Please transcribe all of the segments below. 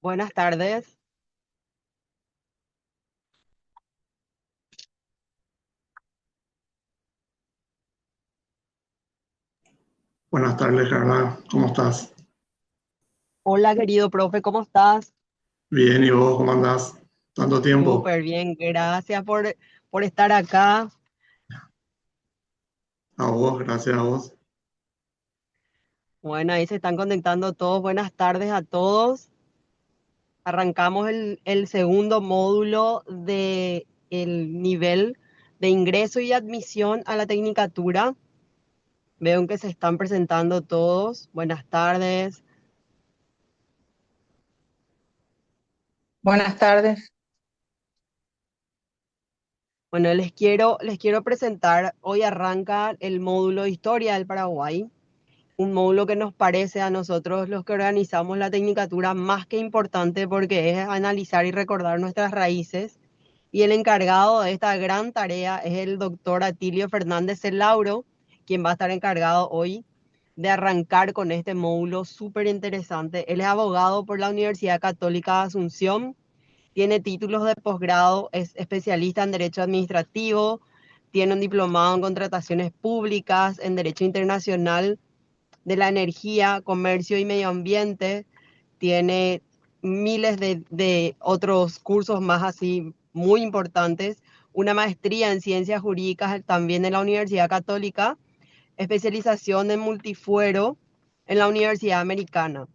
Buenas tardes. Buenas tardes, Carla. ¿Cómo estás? Hola, querido profe, ¿cómo estás? Bien, ¿y vos cómo andás? ¿Tanto tiempo? Súper bien, gracias por estar acá. A vos, gracias a vos. Bueno, ahí se están conectando todos. Buenas tardes a todos. Arrancamos el segundo módulo de el nivel de ingreso y admisión a la tecnicatura. Veo que se están presentando todos. Buenas tardes. Buenas tardes. Bueno, les quiero presentar. Hoy arranca el módulo de Historia del Paraguay. Un módulo que nos parece a nosotros los que organizamos la Tecnicatura más que importante porque es analizar y recordar nuestras raíces. Y el encargado de esta gran tarea es el doctor Atilio Fernández Lauro, quien va a estar encargado hoy de arrancar con este módulo súper interesante. Él es abogado por la Universidad Católica de Asunción, tiene títulos de posgrado, es especialista en Derecho Administrativo, tiene un diplomado en Contrataciones Públicas, en Derecho Internacional de la Energía, Comercio y Medio Ambiente, tiene miles de otros cursos más así muy importantes, una maestría en ciencias jurídicas también en la Universidad Católica, especialización en multifuero en la Universidad Americana.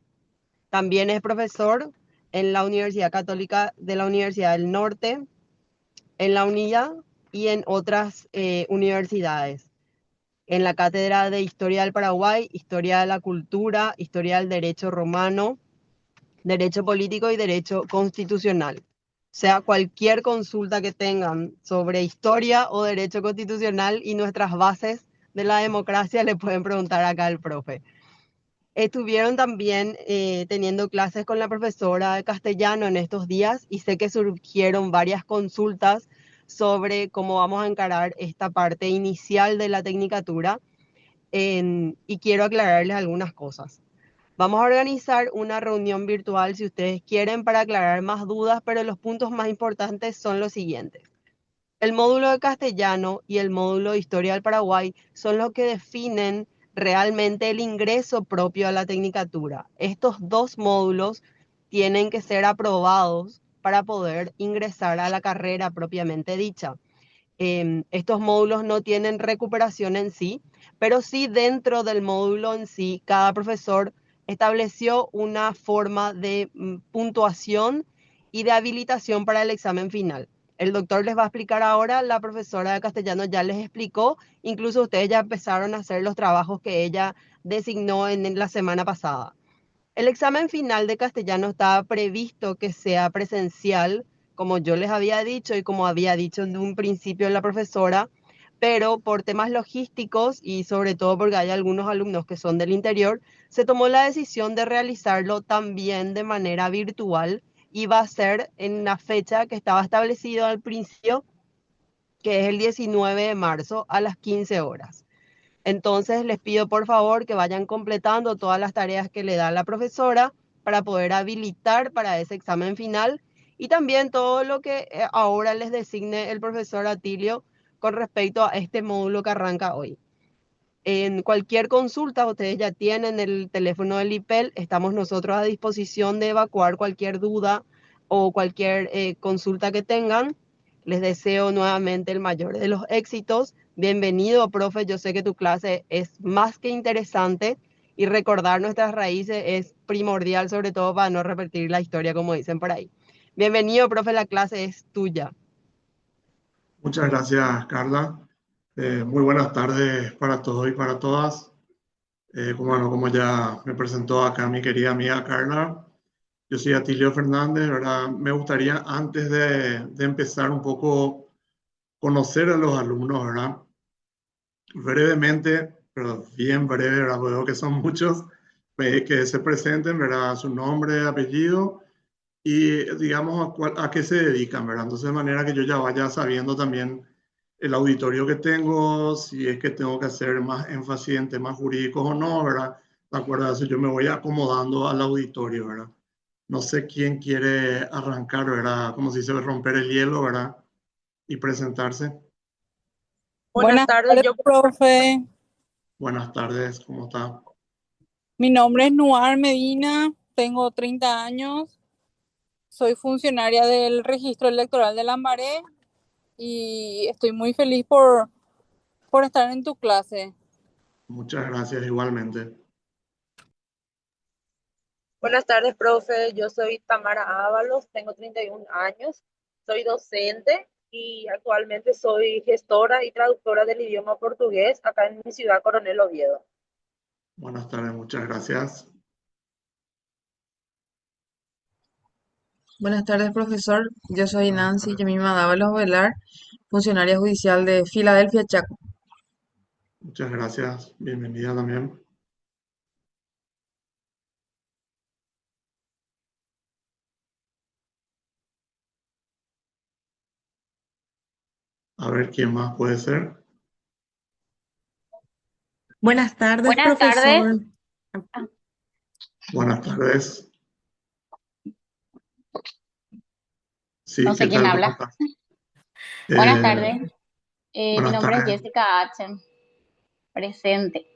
También es profesor en la Universidad Católica de la Universidad del Norte, en la UNIA y en otras universidades en la Cátedra de Historia del Paraguay, Historia de la Cultura, Historia del Derecho Romano, Derecho Político y Derecho Constitucional. O sea, cualquier consulta que tengan sobre historia o derecho constitucional y nuestras bases de la democracia le pueden preguntar acá al profe. Estuvieron también teniendo clases con la profesora de castellano en estos días y sé que surgieron varias consultas sobre cómo vamos a encarar esta parte inicial de la tecnicatura y quiero aclararles algunas cosas. Vamos a organizar una reunión virtual si ustedes quieren para aclarar más dudas, pero los puntos más importantes son los siguientes. El módulo de castellano y el módulo de historia del Paraguay son los que definen realmente el ingreso propio a la tecnicatura. Estos dos módulos tienen que ser aprobados para poder ingresar a la carrera propiamente dicha. Estos módulos no tienen recuperación en sí, pero sí dentro del módulo en sí, cada profesor estableció una forma de puntuación y de habilitación para el examen final. El doctor les va a explicar ahora, la profesora de castellano ya les explicó, incluso ustedes ya empezaron a hacer los trabajos que ella designó en la semana pasada. El examen final de castellano estaba previsto que sea presencial, como yo les había dicho y como había dicho en un principio la profesora, pero por temas logísticos y sobre todo porque hay algunos alumnos que son del interior, se tomó la decisión de realizarlo también de manera virtual y va a ser en una fecha que estaba establecida al principio, que es el 19 de marzo a las 15 horas. Entonces les pido por favor que vayan completando todas las tareas que le da la profesora para poder habilitar para ese examen final y también todo lo que ahora les designe el profesor Atilio con respecto a este módulo que arranca hoy. En cualquier consulta, ustedes ya tienen el teléfono del IPEL, estamos nosotros a disposición de evacuar cualquier duda o cualquier consulta que tengan. Les deseo nuevamente el mayor de los éxitos. Bienvenido, profe. Yo sé que tu clase es más que interesante y recordar nuestras raíces es primordial, sobre todo para no repetir la historia, como dicen por ahí. Bienvenido, profe. La clase es tuya. Muchas gracias, Carla. Muy buenas tardes para todos y para todas. Como ya me presentó acá mi querida amiga Carla, yo soy Atilio Fernández, ¿verdad? Me gustaría antes de empezar un poco conocer a los alumnos, ¿verdad? Brevemente, pero bien breve, ¿verdad? Porque veo que son muchos, que se presenten, ¿verdad? Su nombre, apellido y digamos a qué se dedican, ¿verdad? Entonces, de manera que yo ya vaya sabiendo también el auditorio que tengo, si es que tengo que hacer más énfasis en temas jurídicos o no, ¿verdad? De acuerdo a eso, yo me voy acomodando al auditorio, ¿verdad? No sé quién quiere arrancar, ¿verdad? Como si se dice, romper el hielo, ¿verdad? Y presentarse. Buenas Buenas tardes, tardes, yo, profe. Buenas tardes, ¿cómo está? Mi nombre es Nuar Medina, tengo 30 años, soy funcionaria del registro electoral de Lambaré y estoy muy feliz por estar en tu clase. Muchas gracias igualmente. buenas tardes, profe. Yo soy Tamara Ábalos, tengo 31 años, soy docente y actualmente soy gestora y traductora del idioma portugués acá en mi ciudad, Coronel Oviedo. Buenas tardes, muchas gracias. Buenas tardes, profesor. Yo soy Buenas Nancy tardes. Yemima Dávalos Velar, funcionaria judicial de Filadelfia, Chaco. Muchas gracias. Bienvenida también. A ver quién más puede ser. Buenas tardes, Buenas tardes. profesor. Buenas tardes. No Sí, ¿qué sé quién tal? ¿Cómo habla. estás? Buenas Eh, tardes. Mi Buenas nombre es tardes. Jessica H. Presente.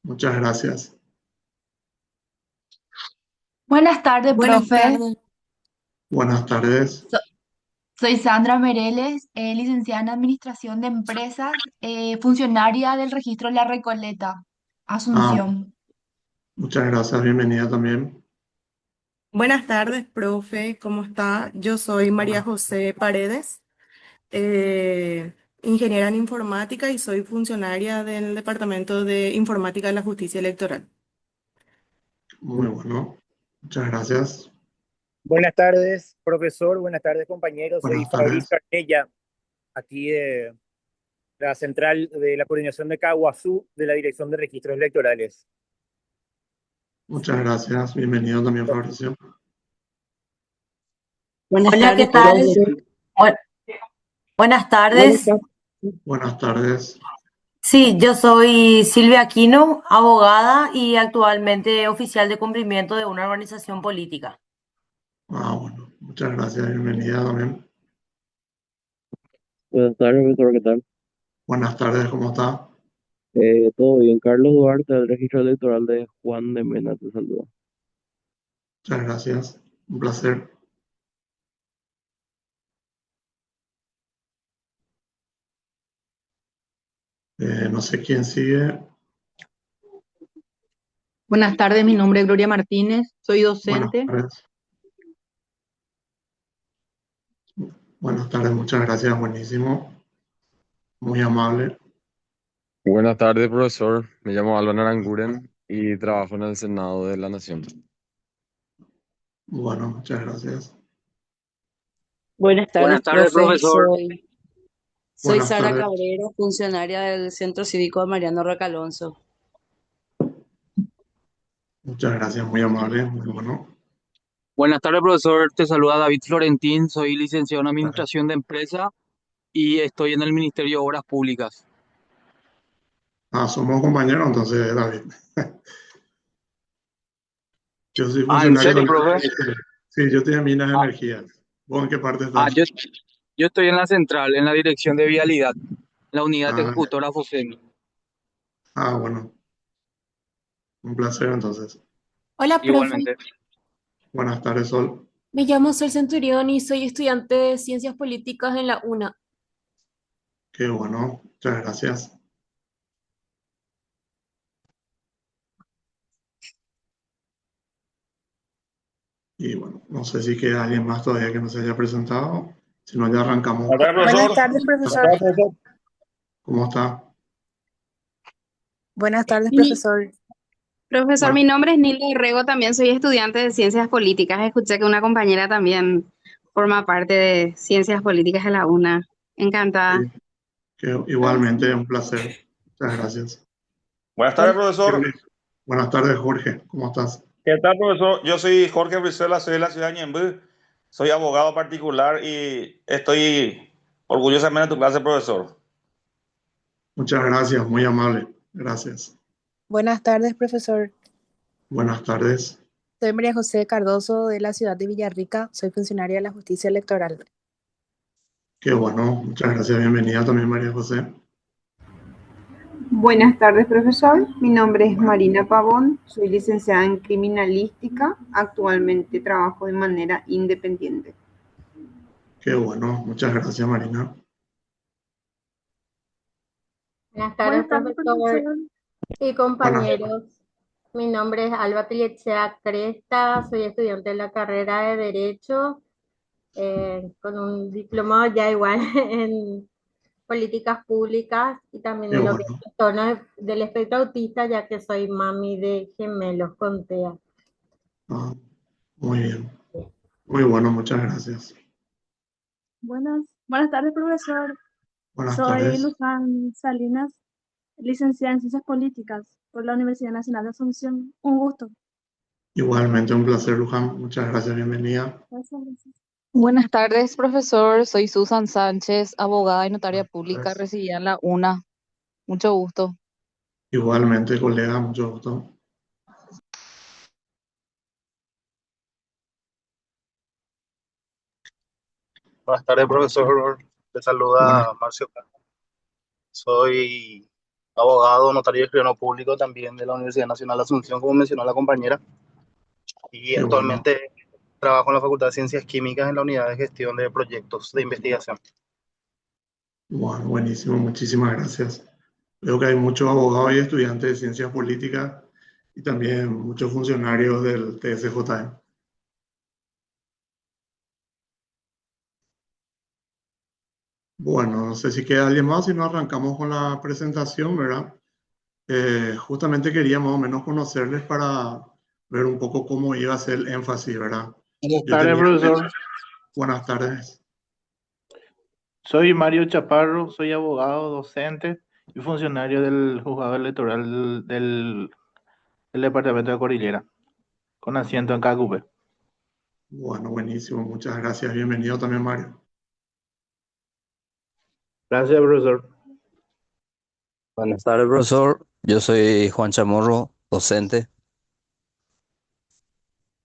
Muchas gracias. Buenas tardes, Buenas profe. tardes. Buenas tardes. So- Soy Sandra Mereles, licenciada en Administración de Empresas, funcionaria del registro La Recoleta, Ah, Asunción. muchas gracias. Bienvenida también. Buenas tardes, profe. ¿Cómo está? Yo soy María Buenas- José Paredes, ingeniera en informática y soy funcionaria del Departamento de Informática de la Justicia Electoral. Muy bueno. Muchas gracias. Buenas tardes, profesor. Buenas tardes, compañeros. Soy Buenas tardes. Fabricio Arnella, aquí de la central de la coordinación de Caguazú, de la Dirección de Registros Electorales. Muchas gracias. Bienvenido también, Fabricio. Buenas Hola, ¿qué tardes, tal? profe. Bu- Buenas Buenas tardes. tardes. Buenas tardes. Sí, yo soy Silvia Aquino, abogada y actualmente oficial de cumplimiento de una organización política. Ah, bueno. Muchas gracias. Bienvenida también. Buenas tardes, profesor, ¿qué tal? Buenas tardes, ¿cómo está? Todo bien. Carlos Duarte, del registro electoral de Juan de Mena, te saluda. Muchas gracias. Un placer. No sé quién sigue. Buenas tardes, mi nombre es Gloria Martínez, soy Buenas docente. tardes. Buenas tardes, muchas gracias. Buenísimo. Muy amable. Buenas tardes, profesor. Me llamo Álvaro Aranguren y trabajo en el Senado de la Nación. Bueno, muchas gracias. Buenas tardes, Buenas tardes, profe. profesor. Soy Buenas Sara tardes. Cabrera, funcionaria del Centro Cívico de Mariano Roca Alonso. Muchas gracias, muy amable. Muy bueno. Buenas tardes, profesor. Te saluda David Florentín. Soy licenciado en Tardes. Administración de Empresa y estoy en el Ministerio de Obras Públicas. Ah, somos compañeros entonces, David. Yo soy Ah, ¿en funcionario serio, también. profe? Sí, yo estoy en Minas de Ah, Energía. ¿Vos en qué parte ah, estás? yo estoy en la central, en la Dirección de Vialidad, la unidad Ah, ejecutora FOSEMI. bueno. Un placer entonces. Hola, profe. Igualmente. Buenas tardes, Sol. Me llamo Sol Centurión y soy estudiante de Ciencias Políticas en la UNA. Qué bueno. Muchas gracias. Y bueno, no sé si queda alguien más todavía que no se haya presentado. Si no, ya arrancamos. Buenas tardes, Buenas profesor. tardes, profesor. ¿Cómo está? Buenas tardes, Mi, profesor. profesor, Bueno, mi nombre es Nilda Orrego, también soy estudiante de Ciencias Políticas. Escuché que una compañera también forma parte de Ciencias Políticas de la UNA. Encantada. sí, que igualmente un placer. Muchas gracias. Buenas tardes, Hola, profesor. Buenas tardes, Jorge. ¿Cómo estás? ¿Qué tal, profesor? Yo soy Jorge Brizuela, soy de la ciudad de Ñemby. Soy abogado particular y estoy orgullosamente en tu clase, profesor. Muchas gracias, muy amable. Gracias. buenas tardes, profesor. Buenas tardes. Soy María José Cardoso de la ciudad de Villarrica, soy funcionaria de la justicia electoral. Qué bueno, muchas gracias. Bienvenida también, María José. Buenas tardes, profesor. Mi nombre es Marina Pavón, soy licenciada en criminalística. Actualmente trabajo de manera independiente. Qué bueno, muchas gracias, Marina. Buenas tardes, Buenas tardes, profesor profesor. y Buenas. compañeros. Mi nombre es Alba Pilichea Cresta, soy estudiante de la carrera de Derecho, con un diplomado ya igual en políticas públicas y también Qué en lo que es bueno. trastorno del espectro autista, ya que soy mami de gemelos con TEA. Ah, muy bien. Muy bueno, muchas gracias. Buenas tardes, profesor. Buenas Soy tardes. Luján Salinas, licenciada en Ciencias Políticas por la Universidad Nacional de Asunción. Un gusto. Igualmente un placer, Luján. Muchas gracias, bienvenida. Gracias, gracias. Buenas tardes, profesor. Soy Susan Sánchez, abogada y notaria pública, Pues, residida en la UNA. Mucho gusto. igualmente, colega, mucho gusto. Buenas tardes, profesor. Te Buenas. saluda Marcio Castro. Soy abogado, notario y escribano público también de la Universidad Nacional de Asunción, como mencionó la compañera, y Qué bueno. actualmente trabajo en la Facultad de Ciencias Químicas en la Unidad de Gestión de Proyectos de Investigación. Bueno, buenísimo, muchísimas gracias. Veo que hay muchos abogados y estudiantes de ciencias políticas y también muchos funcionarios del TSJM. Bueno, no sé si queda alguien más, si no arrancamos con la presentación, ¿verdad? Justamente quería más o menos conocerles para ver un poco cómo iba a ser el énfasis, ¿verdad? Buenas Yo tardes, tenía... profesor. Buenas tardes. Soy Mario Chaparro, soy abogado, docente y funcionario del juzgado electoral del departamento de Cordillera, con asiento en Cacupe. Bueno, buenísimo, muchas gracias. Bienvenido también, Mario. Gracias, profesor. Buenas tardes, profesor. Yo soy Juan Chamorro, docente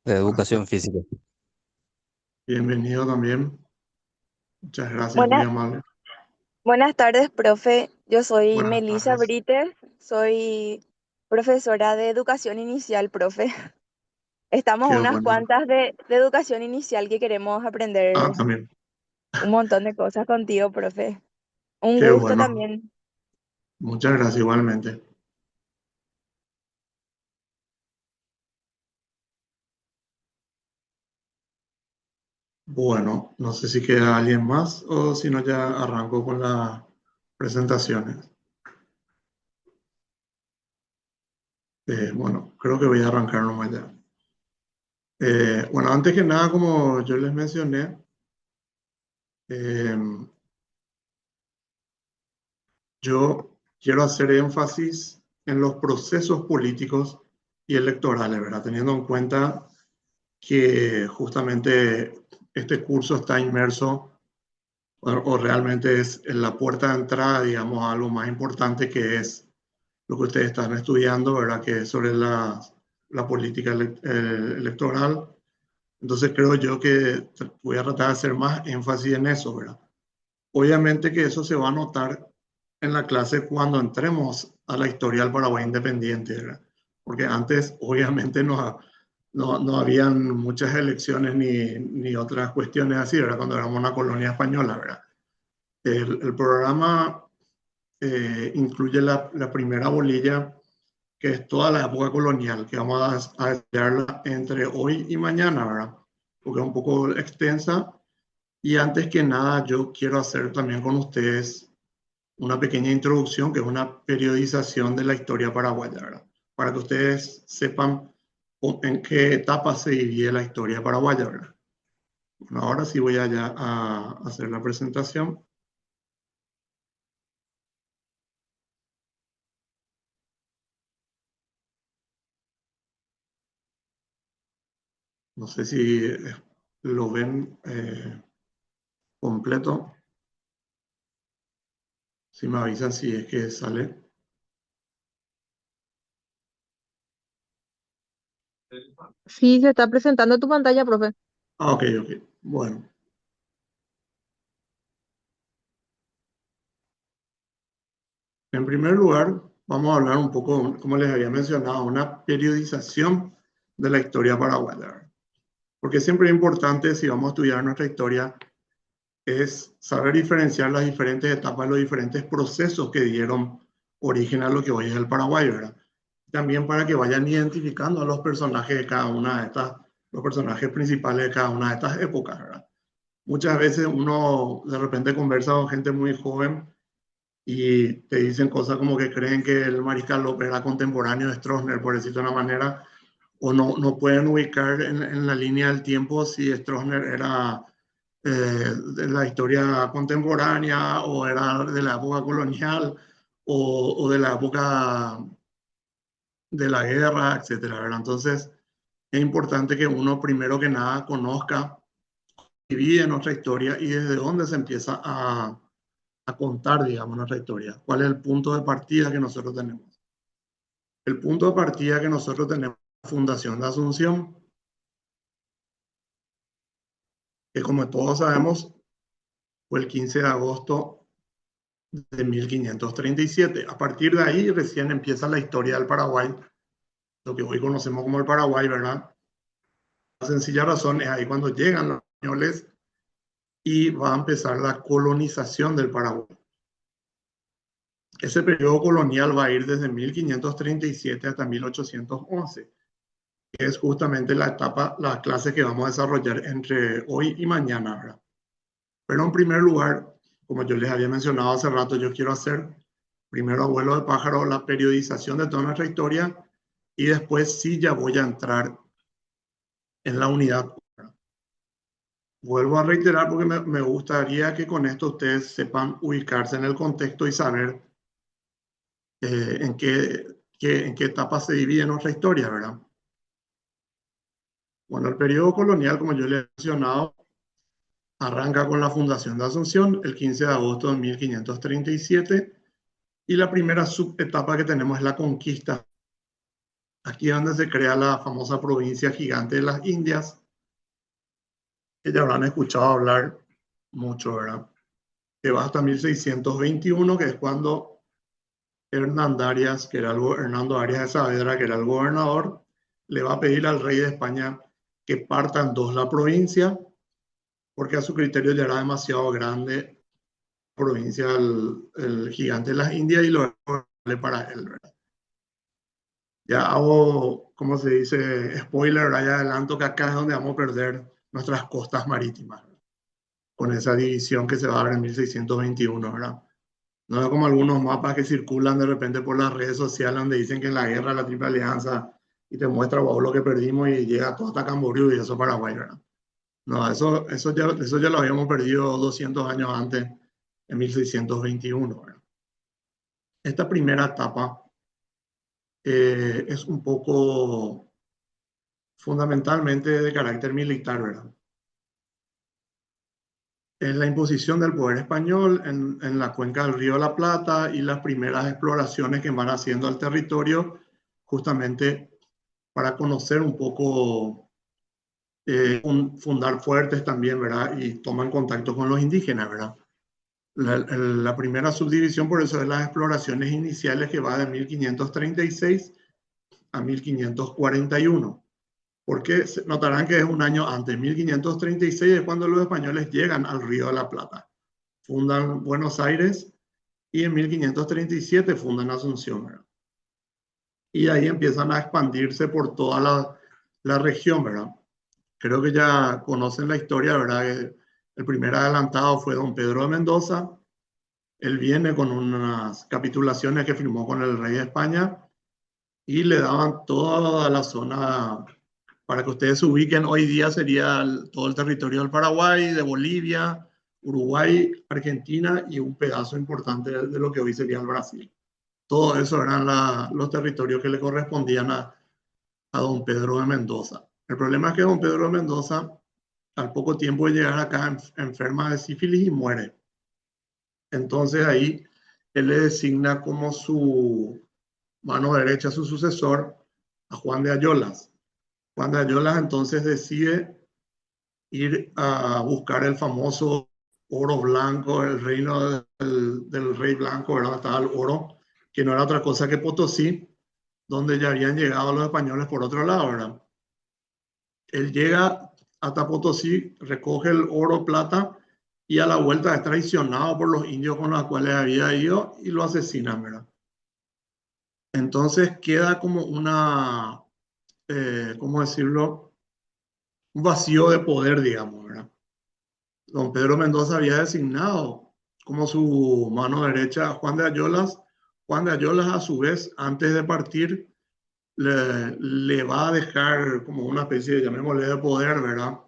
de educación física. Bienvenido también. Muchas gracias, muy Buenas, amable. buenas tardes, profe. Yo soy Buenas Melissa tardes. Brites, soy profesora de educación inicial, profe. Estamos Qué unas bueno. cuantas de educación inicial que queremos Ah, aprender también. un montón de cosas contigo, profe. Un Qué gusto bueno. también. Muchas gracias igualmente. Bueno, no sé si queda alguien más o si no ya arranco con las presentaciones. Bueno, creo que voy a arrancar nomás ya. Bueno, antes que nada, como yo les mencioné, yo quiero hacer énfasis en los procesos políticos y electorales, ¿verdad? Teniendo en cuenta que justamente este curso está inmerso o realmente es en la puerta de entrada, digamos, a lo más importante que es lo que ustedes están estudiando, ¿verdad? Que es sobre la política electoral. Entonces creo yo que voy a tratar de hacer más énfasis en eso, ¿verdad? Obviamente que eso se va a notar en la clase cuando entremos a la historia del Paraguay independiente, ¿verdad? Porque antes obviamente no habían muchas elecciones ni otras cuestiones así, ¿verdad? Cuando éramos una colonia española, ¿verdad? El programa incluye la primera bolilla, que es toda la época colonial, que vamos a estudiarla entre hoy y mañana, ¿verdad? Porque es un poco extensa. Y antes que nada, yo quiero hacer también con ustedes una pequeña introducción, que es una periodización de la historia paraguaya, ¿verdad? Para que ustedes sepan en qué etapa se divide la historia paraguaya, ¿verdad? Bueno, ahora sí voy allá a hacer la presentación. No sé si lo ven completo. Si me avisan si es que sale. Sí, se está presentando tu pantalla, profe. Ah, ok. Bueno. En primer lugar, vamos a hablar un poco, como les había mencionado, una periodización de la historia paraguaya. Porque siempre es importante, si vamos a estudiar nuestra historia, es saber diferenciar las diferentes etapas, los diferentes procesos que dieron origen a lo que hoy es el Paraguay, ¿verdad? También para que vayan identificando a los personajes de cada una de estas, los personajes principales de cada una de estas épocas, ¿verdad? Muchas veces uno de repente conversa con gente muy joven y te dicen cosas como que creen que el Mariscal López era contemporáneo de Stroessner, por decirlo de una manera, o no pueden ubicar en la línea del tiempo si Stroessner era de la historia contemporánea o era de la época colonial o de la época de la guerra, etcétera, ¿verdad? Entonces, es importante que uno primero que nada conozca, divide nuestra historia y desde dónde se empieza a contar, digamos, nuestra historia. ¿Cuál es el punto de partida que nosotros tenemos? El punto de partida que nosotros tenemos es la Fundación de Asunción, que como todos sabemos, fue el 15 de agosto de 1537. A partir de ahí recién empieza la historia del Paraguay, lo que hoy conocemos como el Paraguay, ¿verdad? La sencilla razón es ahí cuando llegan los españoles y va a empezar la colonización del Paraguay. Ese periodo colonial va a ir desde 1537 hasta 1811, que es justamente la etapa, la clase que vamos a desarrollar entre hoy y mañana, ¿verdad? Pero en primer lugar, como yo les había mencionado hace rato, yo quiero hacer primero a vuelo de pájaro la periodización de toda nuestra historia y después sí ya voy a entrar en la unidad. Vuelvo a reiterar porque me gustaría que con esto ustedes sepan ubicarse en el contexto y saber en qué etapa se divide nuestra historia, ¿verdad? Bueno, el periodo colonial, como yo les he mencionado, arranca con la fundación de Asunción el 15 de agosto de 1537 y la primera subetapa que tenemos es la conquista. Aquí es donde se crea la famosa provincia gigante de las Indias, que ya habrán escuchado hablar mucho, ¿verdad? Que va hasta 1621, que es cuando Hernando Arias de Saavedra, que era el gobernador, le va a pedir al rey de España que parta en dos la provincia, porque a su criterio ya era demasiado grande la provincia, el gigante de las Indias, y lo vale para él, ¿verdad? Ya hago, como se dice, spoiler, ¿verdad? Ya adelanto que acá es donde vamos a perder nuestras costas marítimas, ¿verdad? Con esa división que se va a dar en 1621, ¿verdad? No es como algunos mapas que circulan de repente por las redes sociales donde dicen que en la guerra, la Triple Alianza, y te muestra wow, lo que perdimos y llega todo hasta Camboriú y eso Paraguay, ¿verdad? No, eso ya lo habíamos perdido 200 años antes, en 1621, ¿verdad? Esta primera etapa es un poco fundamentalmente de carácter militar, ¿verdad? Es la imposición del poder español en la cuenca del Río de la Plata y las primeras exploraciones que van haciendo al territorio, justamente para conocer un poco, fundar fuertes también, ¿verdad? Y toman contacto con los indígenas, ¿verdad? La primera subdivisión, por eso, es las exploraciones iniciales que va de 1536 a 1541. Porque notarán que es un año antes, 1536 es cuando los españoles llegan al Río de la Plata. Fundan Buenos Aires y en 1537 fundan Asunción, ¿verdad? Y ahí empiezan a expandirse por toda la región, ¿verdad? Creo que ya conocen la historia, ¿verdad? El primer adelantado fue don Pedro de Mendoza. Él viene con unas capitulaciones que firmó con el rey de España y le daban toda la zona, para que ustedes se ubiquen, hoy día sería todo el territorio del Paraguay, de Bolivia, Uruguay, Argentina y un pedazo importante de lo que hoy sería el Brasil. Todo eso eran los territorios que le correspondían a don Pedro de Mendoza. El problema es que don Pedro de Mendoza, al poco tiempo de llegar acá, enferma de sífilis y muere. Entonces ahí él le designa como su mano derecha, su sucesor, a Juan de Ayolas. Juan de Ayolas entonces decide ir a buscar el famoso oro blanco, el reino del rey blanco, ¿verdad? Estaba el oro, que no era otra cosa que Potosí, donde ya habían llegado los españoles por otro lado, ¿verdad? Él llega hasta Potosí, recoge el oro, plata, y a la vuelta es traicionado por los indios con los cuales había ido y lo asesinan, ¿verdad? Entonces queda como una, ¿cómo decirlo? Un vacío de poder, digamos, ¿verdad? Don Pedro Mendoza había designado como su mano derecha a Juan de Ayolas. Juan de Ayolas, a su vez, antes de partir, le va a dejar como una especie de, llamémosle, de poder, ¿verdad?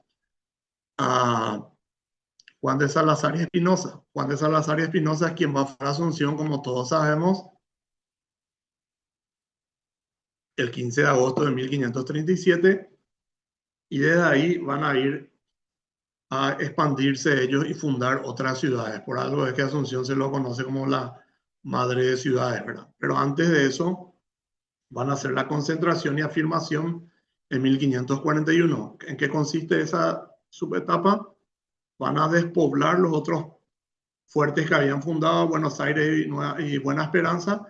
A Juan de Salazar y Espinosa. Juan de Salazar y Espinosa es quien va a Asunción, como todos sabemos, el 15 de agosto de 1537, y desde ahí van a ir a expandirse ellos y fundar otras ciudades. Por algo es que Asunción se lo conoce como la madre de ciudades, ¿verdad? Pero antes de eso van a hacer la concentración y afirmación en 1541. ¿En qué consiste esa subetapa? Van a despoblar los otros fuertes que habían fundado Buenos Aires y Buena Esperanza.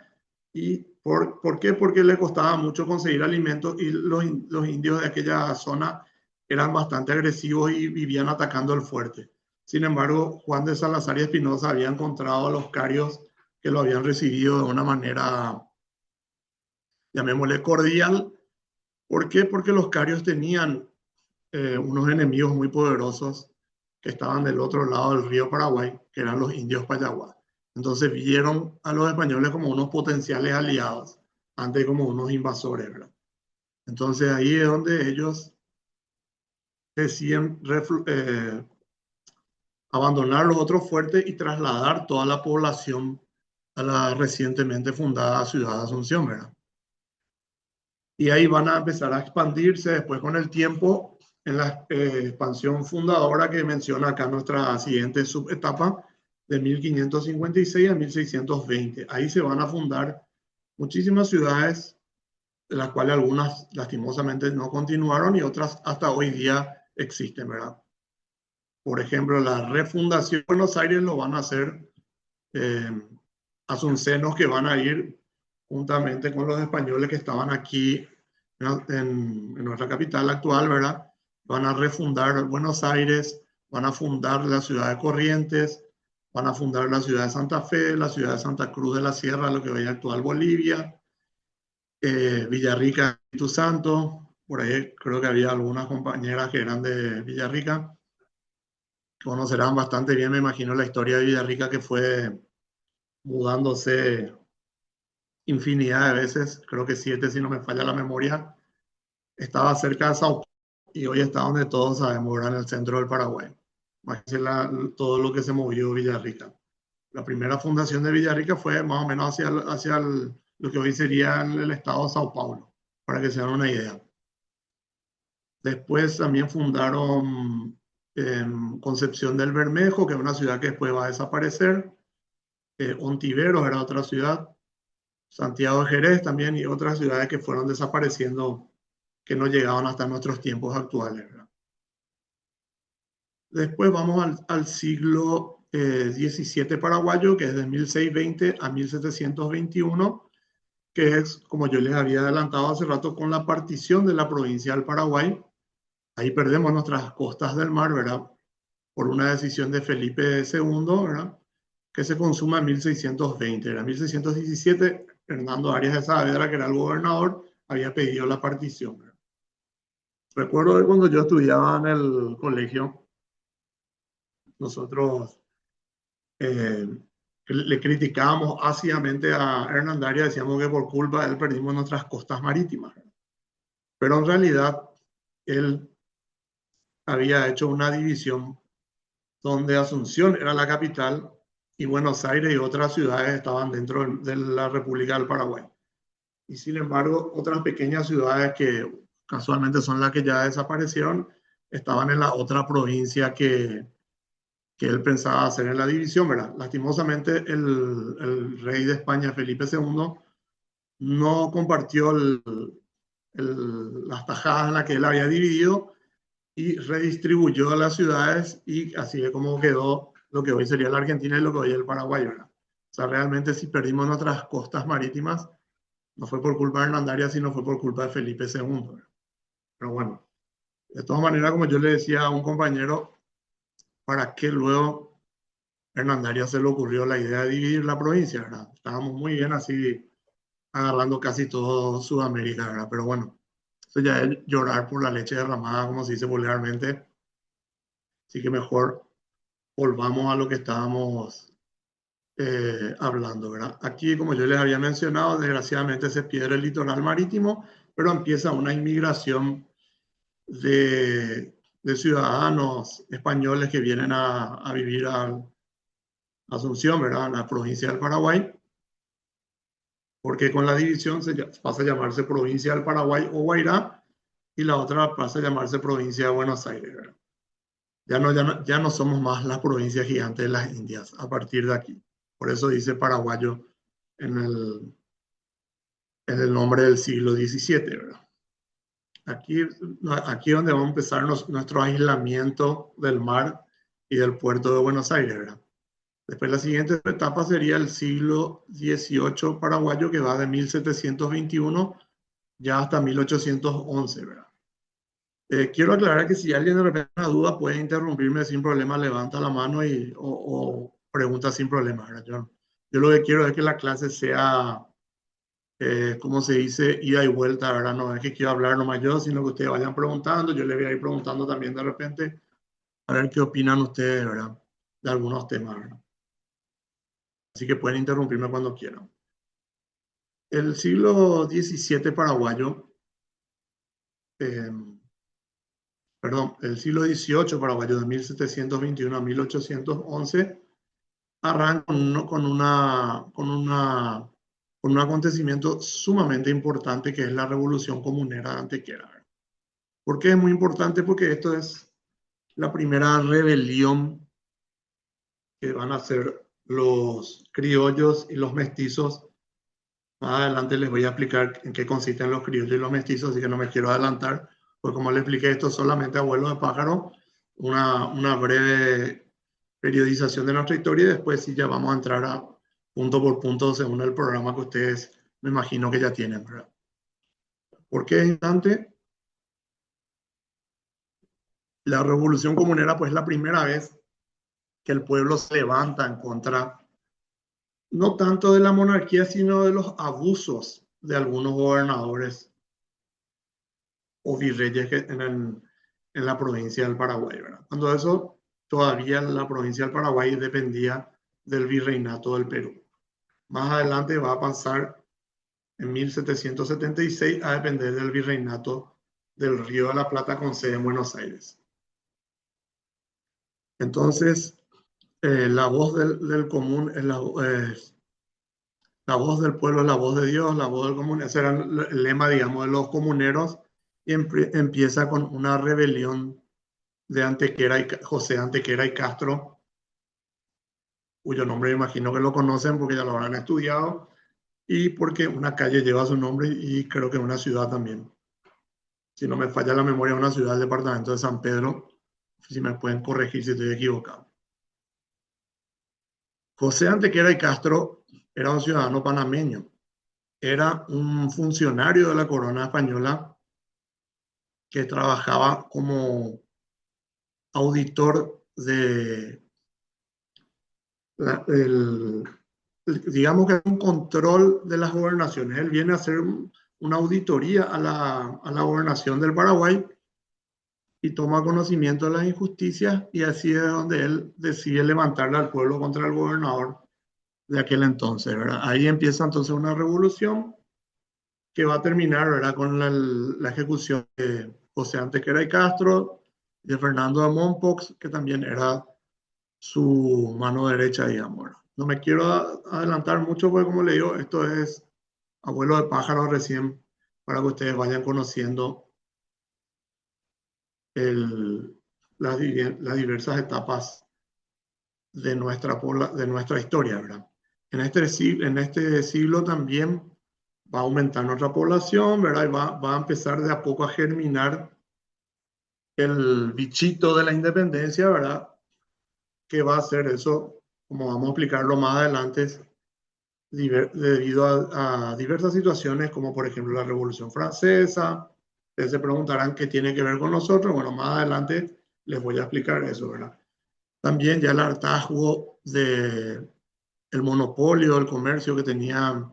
¿Y por qué? Porque le costaba mucho conseguir alimentos y los indios de aquella zona eran bastante agresivos y vivían atacando el fuerte. Sin embargo, Juan de Salazar y Espinosa había encontrado a los carios que lo habían recibido de una manera, llamémosle, cordial. ¿Por qué? Porque los carios tenían unos enemigos muy poderosos que estaban del otro lado del río Paraguay, que eran los indios Payaguá. Entonces vieron a los españoles como unos potenciales aliados, antes como unos invasores, ¿verdad? Entonces ahí es donde ellos deciden abandonar los otros fuertes y trasladar toda la población a la recientemente fundada ciudad de Asunción, ¿verdad? Y ahí van a empezar a expandirse después con el tiempo en la expansión fundadora que menciona acá nuestra siguiente subetapa, de 1556 a 1620. Ahí se van a fundar muchísimas ciudades, de las cuales algunas lastimosamente no continuaron y otras hasta hoy día existen, ¿verdad? Por ejemplo, la refundación de Buenos Aires lo van a hacer asuncenos que van a ir juntamente con los españoles que estaban aquí en nuestra capital actual, ¿verdad? Van a refundar Buenos Aires, van a fundar la ciudad de Corrientes, van a fundar la ciudad de Santa Fe, la ciudad de Santa Cruz de la Sierra, lo que hoy es actual Bolivia, Villarrica, Espíritu Santo. Por ahí creo que había algunas compañeras que eran de Villarrica. Conocerán bastante bien, me imagino, la historia de Villarrica, que fue mudándose infinidad de veces, creo que 7 si no me falla la memoria. Estaba cerca de Sao Paulo y hoy está donde todos sabemos, en el centro del Paraguay. Imagínense todo lo que se movió Villarrica. La primera fundación de Villarrica fue más o menos hacia lo que hoy sería el estado de Sao Paulo, para que se den una idea. Después también fundaron Concepción del Bermejo, que es una ciudad que después va a desaparecer. Ontiveros era otra ciudad. Santiago de Jerez también, y otras ciudades que fueron desapareciendo, que no llegaban hasta nuestros tiempos actuales, ¿verdad? Después vamos al siglo XVII paraguayo, que es de 1620 a 1721, que es, como yo les había adelantado hace rato, con la partición de la provincia del Paraguay. Ahí perdemos nuestras costas del mar, ¿verdad? Por una decisión de Felipe II, ¿verdad? Que se consuma en 1620. En 1617, Hernando Arias de Saavedra, que era el gobernador, había pedido la partición, ¿verdad? Recuerdo que cuando yo estudiaba en el colegio, nosotros le criticábamos ácidamente a Hernando Arias, decíamos que por culpa de él perdimos nuestras costas marítimas. Pero en realidad, él había hecho una división donde Asunción era la capital y Buenos Aires y otras ciudades estaban dentro de la República del Paraguay. Y sin embargo, otras pequeñas ciudades que casualmente son las que ya desaparecieron, estaban en la otra provincia que él pensaba hacer en la división, ¿verdad? Lastimosamente, el rey de España, Felipe II, no compartió las tajadas en las que él había dividido y redistribuyó a las ciudades, y así es como quedó lo que hoy sería la Argentina y lo que hoy es el Paraguay, ¿verdad? O sea, realmente si perdimos nuestras costas marítimas, no fue por culpa de Hernandarias, sino fue por culpa de Felipe II, ¿verdad? Pero bueno, de todas maneras, como yo le decía a un compañero, ¿para qué luego Hernandarias se le ocurrió la idea de dividir la provincia, ¿verdad? Estábamos muy bien así, agarrando casi todo Sudamérica, ¿verdad? Pero bueno, eso ya es llorar por la leche derramada, como se dice vulgarmente. Así que mejor volvamos a lo que estábamos hablando, ¿verdad? Aquí, como yo les había mencionado, desgraciadamente se pierde el litoral marítimo, pero empieza una inmigración de ciudadanos españoles que vienen a vivir a Asunción, ¿verdad? A la provincia del Paraguay, porque con la división pasa a llamarse provincia del Paraguay o Guairá, y la otra pasa a llamarse provincia de Buenos Aires, ¿verdad? Ya no somos más las provincias gigantes de las Indias a partir de aquí. Por eso dice paraguayo en el nombre del siglo XVII, ¿verdad? Aquí es donde vamos a empezar nuestro aislamiento del mar y del puerto de Buenos Aires, ¿verdad? Después la siguiente etapa sería el siglo XVIII paraguayo, que va de 1721 ya hasta 1811, ¿verdad? Quiero aclarar que si alguien de repente tiene una duda puede interrumpirme sin problema, levanta la mano o pregunta sin problema, ¿verdad? Yo lo que quiero es que la clase sea, como se dice, ida y vuelta, ¿verdad? No es que quiero hablar nomás yo, sino que ustedes vayan preguntando, yo les voy a ir preguntando también de repente, a ver qué opinan ustedes, ¿verdad? De algunos temas, ¿verdad? Así que pueden interrumpirme cuando quieran. El siglo XVII paraguayo, el siglo XVIII paraguayo, de 1721 a 1811, arranca con un acontecimiento sumamente importante, que es la Revolución Comunera de Antequera. ¿Por qué es muy importante? Porque esto es la primera rebelión que van a hacer los criollos y los mestizos. Más adelante les voy a explicar en qué consisten los criollos y los mestizos, así que no me quiero adelantar, porque como les expliqué, esto es solamente a vuelo de pájaro, una breve periodización de nuestra historia, y después sí ya vamos a entrar punto por punto según el programa que ustedes me imagino que ya tienen, ¿verdad? ¿Por qué es importante? La Revolución Comunera, pues, es la primera vez que el pueblo se levanta en contra, no tanto de la monarquía, sino de los abusos de algunos gobernadores o virreyes en la provincia del Paraguay, ¿verdad? Cuando eso, todavía la provincia del Paraguay dependía del virreinato del Perú. Más adelante va a pasar en 1776 a depender del virreinato del Río de la Plata, con sede en Buenos Aires. Entonces, la voz del común es la voz del pueblo, es la voz de Dios, la voz del común. Ese era el lema, digamos, de los comuneros, y empieza con una rebelión de José Antequera y Castro, cuyo nombre me imagino que lo conocen porque ya lo habrán estudiado, y porque una calle lleva su nombre, y creo que una ciudad también. Si no me falla la memoria, una ciudad del departamento de San Pedro. Si me pueden corregir si estoy equivocado. José Antequera y Castro era un ciudadano panameño. Era un funcionario de la corona española que trabajaba como auditor digamos que un control de las gobernaciones. Él viene a hacer una auditoría a la gobernación del Paraguay y toma conocimiento de las injusticias, y así es donde él decide levantarle al pueblo contra el gobernador de aquel entonces, ¿verdad? Ahí empieza entonces una revolución que va a terminar, ¿verdad?, con la ejecución de José Antequera y Castro, de Fernando de Mompox, que también era su mano derecha, digamos, ¿verdad? No me quiero adelantar mucho porque, como le digo, esto es abuelo de pájaro recién, para que ustedes vayan conociendo las diversas etapas de nuestra historia, ¿verdad? En este siglo también va a aumentar nuestra población, ¿verdad? Y va a empezar de a poco a germinar el bichito de la independencia, ¿verdad? Que va a hacer eso, como vamos a explicarlo más adelante, debido a diversas situaciones, como por ejemplo la Revolución Francesa. Ustedes se preguntarán qué tiene que ver con nosotros. Bueno, más adelante les voy a explicar eso, ¿verdad? También ya el hartazgo del monopolio del comercio que tenía,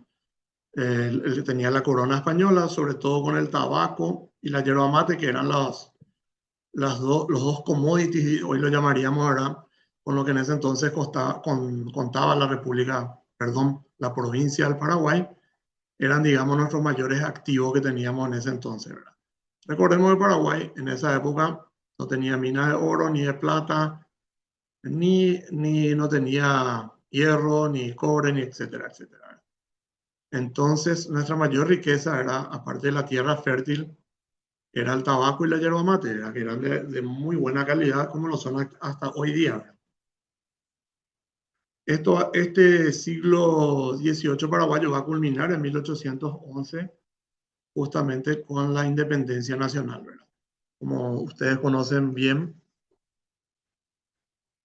que tenía la corona española, sobre todo con el tabaco y la yerba mate, que eran los dos commodities, hoy lo llamaríamos, ¿verdad? Con lo que en ese entonces contaba la República, perdón, la provincia del Paraguay, eran, digamos, nuestros mayores activos que teníamos en ese entonces, ¿verdad? Recordemos que Paraguay en esa época no tenía minas de oro, ni de plata, ni no tenía hierro, ni cobre, ni etcétera, etcétera. Entonces, nuestra mayor riqueza era, aparte de la tierra fértil, era el tabaco y la yerba mate, que eran de muy buena calidad, como lo son hasta hoy día. Este siglo XVIII paraguayo va a culminar en 1811, justamente con la independencia nacional, ¿verdad? Como ustedes conocen bien,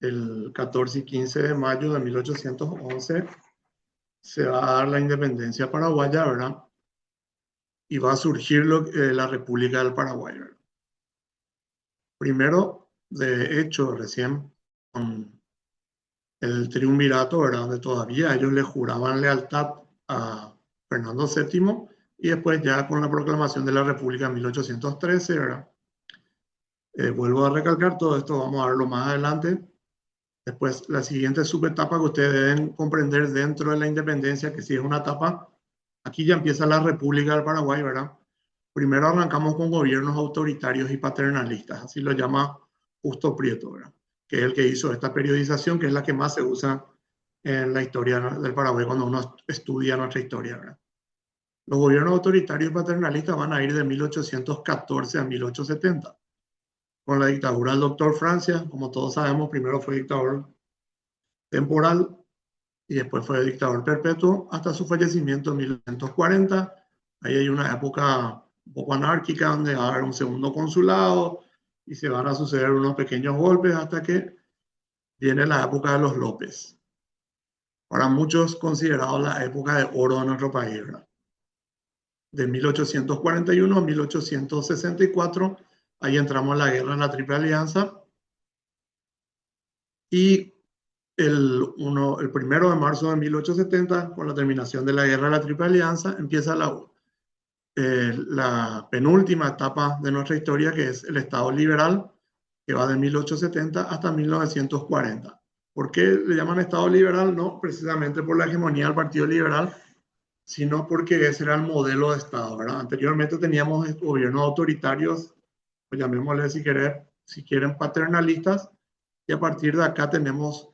el 14 y 15 de mayo de 1811 se va a dar la independencia paraguaya, ¿verdad? Y va a surgir la República del Paraguay, ¿verdad? Primero, de hecho, recién con el triunvirato, ¿verdad? Donde todavía ellos le juraban lealtad a Fernando VII, y después ya con la proclamación de la República en 1813, ¿verdad? Vuelvo a recalcar todo esto, vamos a verlo más adelante. Después, la siguiente subetapa que ustedes deben comprender dentro de la independencia, que sí es una etapa, aquí ya empieza la República del Paraguay, ¿verdad? Primero arrancamos con gobiernos autoritarios y paternalistas, así lo llama Justo Prieto, ¿verdad? Que es el que hizo esta periodización, que es la que más se usa en la historia del Paraguay cuando uno estudia nuestra historia, ¿verdad? Los gobiernos autoritarios y paternalistas van a ir de 1814 a 1870. Con la dictadura del doctor Francia, como todos sabemos, primero fue dictador temporal y después fue dictador perpetuo hasta su fallecimiento en 1940. Ahí hay una época un poco anárquica donde va a haber un segundo consulado y se van a suceder unos pequeños golpes hasta que viene la época de los López. Para muchos considerado la época de oro de nuestro país, ¿verdad? De 1841 a 1864, ahí entramos en la guerra en la Triple Alianza, y el 1 de marzo de 1870, con la terminación de la guerra de la Triple Alianza, empieza la penúltima etapa de nuestra historia, que es el Estado liberal, que va de 1870 hasta 1940. ¿Por qué le llaman Estado liberal? No precisamente por la hegemonía del Partido Liberal, sino porque ese era el modelo de Estado, ¿verdad? Anteriormente teníamos gobiernos autoritarios, o llamémosle si quieren paternalistas, y a partir de acá tenemos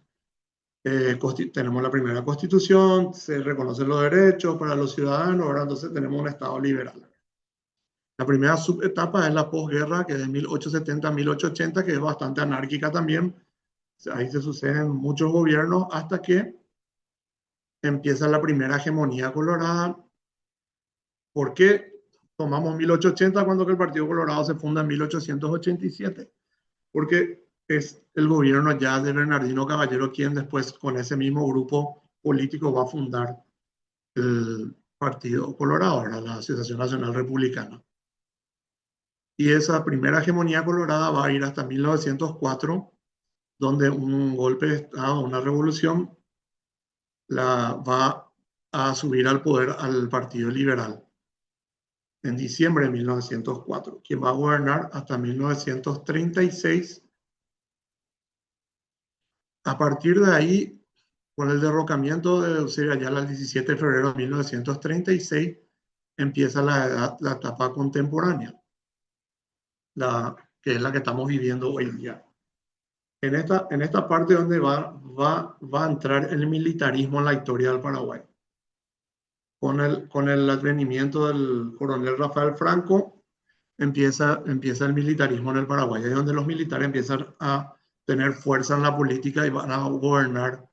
la primera constitución, se reconocen los derechos para los ciudadanos, ¿verdad? Entonces tenemos un Estado liberal. La primera subetapa es la posguerra, que es de 1870 a 1880, que es bastante anárquica también. Ahí se suceden muchos gobiernos hasta que empieza la primera hegemonía colorada. ¿Por qué tomamos 1880 cuando que el Partido Colorado se funda en 1887? Porque es el gobierno ya de Bernardino Caballero quien después con ese mismo grupo político va a fundar el Partido Colorado, ¿verdad? La Asociación Nacional Republicana. Y esa primera hegemonía colorada va a ir hasta 1904, donde un golpe de Estado, una revolución, va a subir al poder al Partido Liberal en diciembre de 1904, quien va a gobernar hasta 1936. A partir de ahí, con el derrocamiento de Eusebio Ayala el 17 de febrero de 1936, empieza la etapa contemporánea, que es la que estamos viviendo hoy día. En esta parte donde va a entrar el militarismo en la historia del Paraguay. Con el advenimiento del coronel Rafael Franco, empieza el militarismo en el Paraguay, es donde los militares empiezan a tener fuerza en la política y van a gobernar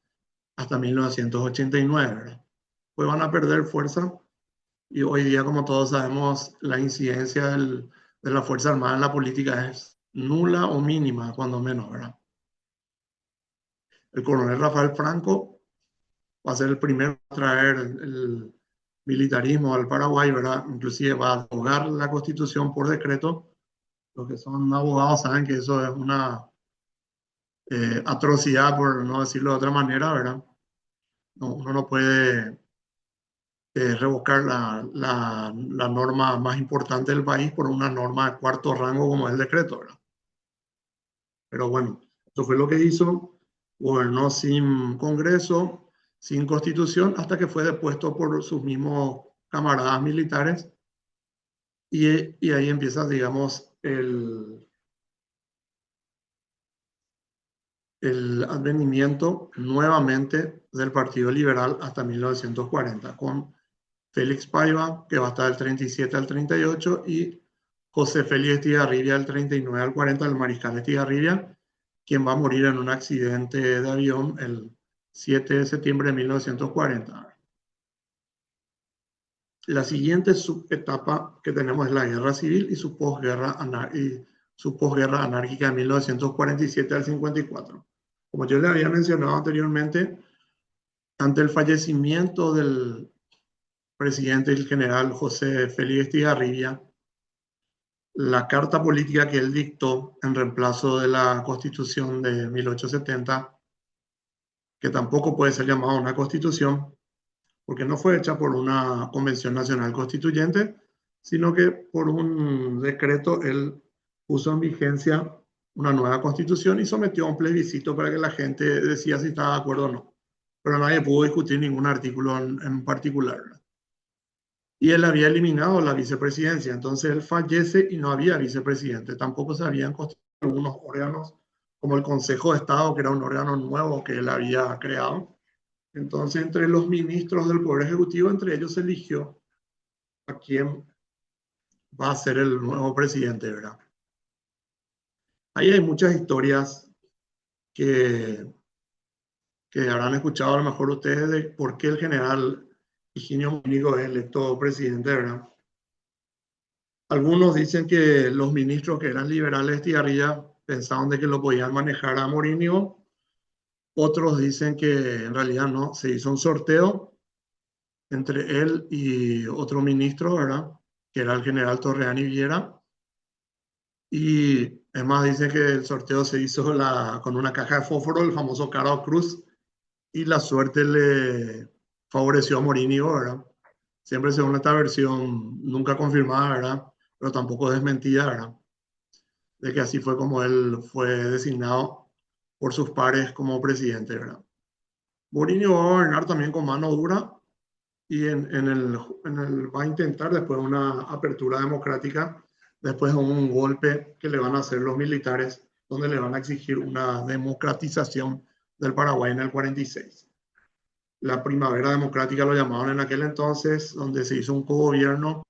hasta 1989, ¿verdad? Pues van a perder fuerza Y hoy día, como todos sabemos, la incidencia de la Fuerza Armada en la política es nula o mínima, cuando menos, ¿verdad? El coronel Rafael Franco va a ser el primero a traer el militarismo al Paraguay, ¿verdad? Inclusive va a abogar la Constitución por decreto. Los que son abogados saben que eso es una atrocidad, por no decirlo de otra manera, ¿verdad? No, uno no puede revocar la norma más importante del país por una norma de cuarto rango como es el decreto, ¿verdad? Pero bueno, esto fue lo que hizo, gobernó sin Congreso, sin Constitución, hasta que fue depuesto por sus mismos camaradas militares. Y ahí empieza, digamos, el advenimiento nuevamente del Partido Liberal hasta 1940, con Félix Paiva, que va a estar del 37 al 38, y José Félix Estigarribia del 39 al 40, el mariscal Estigarribia, quien va a morir en un accidente de avión el 7 de septiembre de 1940. La siguiente subetapa que tenemos es la guerra civil y su posguerra anárquica de 1947 al 54. Como yo le había mencionado anteriormente, ante el fallecimiento del presidente y el general José Félix Estigarribia, la carta política que él dictó en reemplazo de la Constitución de 1870, que tampoco puede ser llamada una constitución, porque no fue hecha por una convención nacional constituyente, sino que por un decreto él puso en vigencia una nueva constitución y sometió a un plebiscito para que la gente decía si estaba de acuerdo o no. Pero nadie pudo discutir ningún artículo en particular. Y él había eliminado la vicepresidencia, entonces él fallece y no había vicepresidente. Tampoco se habían constituido algunos órganos, como el Consejo de Estado, que era un órgano nuevo que él había creado. Entonces, entre los ministros del Poder Ejecutivo, entre ellos se eligió a quién va a ser el nuevo presidente, ¿verdad? Ahí hay muchas historias que habrán escuchado a lo mejor ustedes de por qué el general Higinio Morínigo es electo presidente, ¿verdad? Algunos dicen que los ministros que eran liberales de Estigarribia pensaban de que lo podían manejar a Morínigo. Otros dicen que en realidad no, se hizo un sorteo entre él y otro ministro, ¿verdad? Que era el general Torreani Viera. Y además dicen que el sorteo se hizo con una caja de fósforo, el famoso Caro Cruz, y la suerte le favoreció a Morínigo, ¿verdad? Siempre según esta versión, nunca confirmada, ¿verdad? Pero tampoco desmentida, ¿verdad? De que así fue como él fue designado por sus pares como presidente, ¿verdad? Morínigo va a gobernar también con mano dura y va a intentar después una apertura democrática, después de un golpe que le van a hacer los militares, donde le van a exigir una democratización del Paraguay en el 46. La primavera democrática lo llamaban en aquel entonces, donde se hizo un cogobierno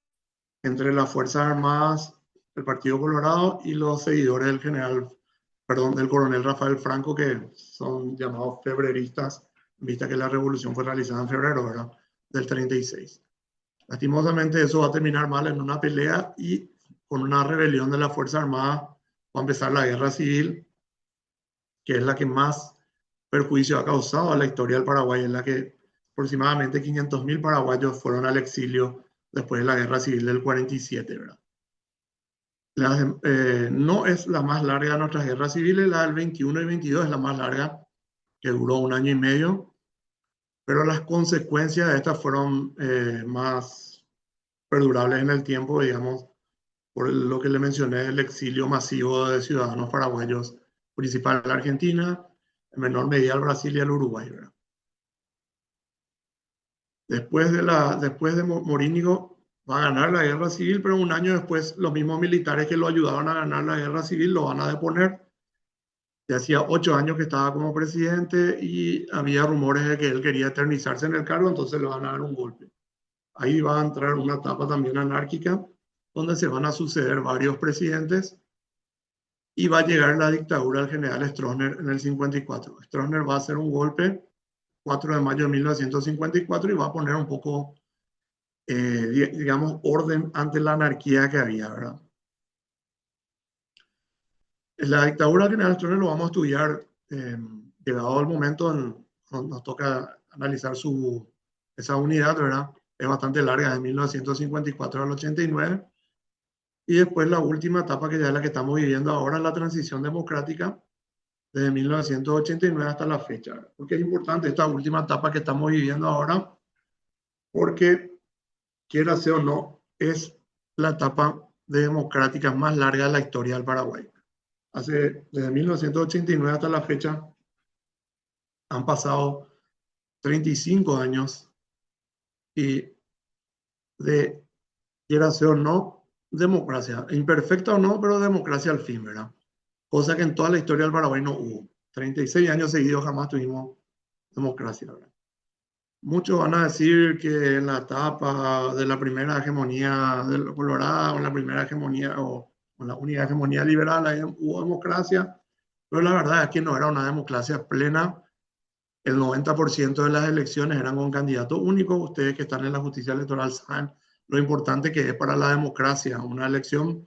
entre las Fuerzas Armadas, el Partido Colorado y los seguidores del coronel Rafael Franco, que son llamados febreristas, vista que la revolución fue realizada en febrero, ¿verdad? Del 36. Lastimosamente eso va a terminar mal en una pelea y con una rebelión de la Fuerza Armada va a empezar la guerra civil, que es la que más perjuicio ha causado a la historia del Paraguay, en la que aproximadamente 500.000 paraguayos fueron al exilio después de la guerra civil del 47, ¿verdad? No es la más larga de nuestras guerras civiles, la del 21 y 22 es la más larga, que duró 1 año y medio, pero las consecuencias de estas fueron más perdurables en el tiempo, digamos, por lo que le mencioné, el exilio masivo de ciudadanos paraguayos, principal a la Argentina, en menor medida al Brasil y al Uruguay, ¿verdad? Después de Morínigo va a ganar la guerra civil, pero un año después los mismos militares que lo ayudaban a ganar la guerra civil lo van a deponer. Ya hacía 8 años que estaba como presidente y había rumores de que él quería eternizarse en el cargo, entonces le van a dar un golpe. Ahí va a entrar una etapa también anárquica, donde se van a suceder varios presidentes y va a llegar la dictadura del general Stroessner en el 54. Stroessner va a hacer un golpe 4 de mayo de 1954 y va a poner un poco digamos, orden ante la anarquía que había, ¿verdad? La dictadura de General Stroessner lo vamos a estudiar llegado el momento, nos toca analizar esa unidad, ¿verdad? Es bastante larga, de 1954 al 89. Y después la última etapa, que ya es la que estamos viviendo ahora, la transición democrática, desde 1989 hasta la fecha. Porque es importante esta última etapa que estamos viviendo ahora, porque, quiera sea o no, es la etapa democrática más larga de la historia del Paraguay. Desde 1989 hasta la fecha han pasado 35 años y quiera ser o no, democracia, imperfecta o no, pero democracia al fin, ¿verdad? Cosa que en toda la historia del Paraguay no hubo. 36 años seguidos jamás tuvimos democracia, ¿verdad? Muchos van a decir que en la etapa de la primera hegemonía del Colorado, en la primera hegemonía o en la única hegemonía liberal, ahí hubo democracia, pero la verdad es que no era una democracia plena. El 90% de las elecciones eran con candidato único. Ustedes que están en la justicia electoral saben lo importante que es para la democracia una elección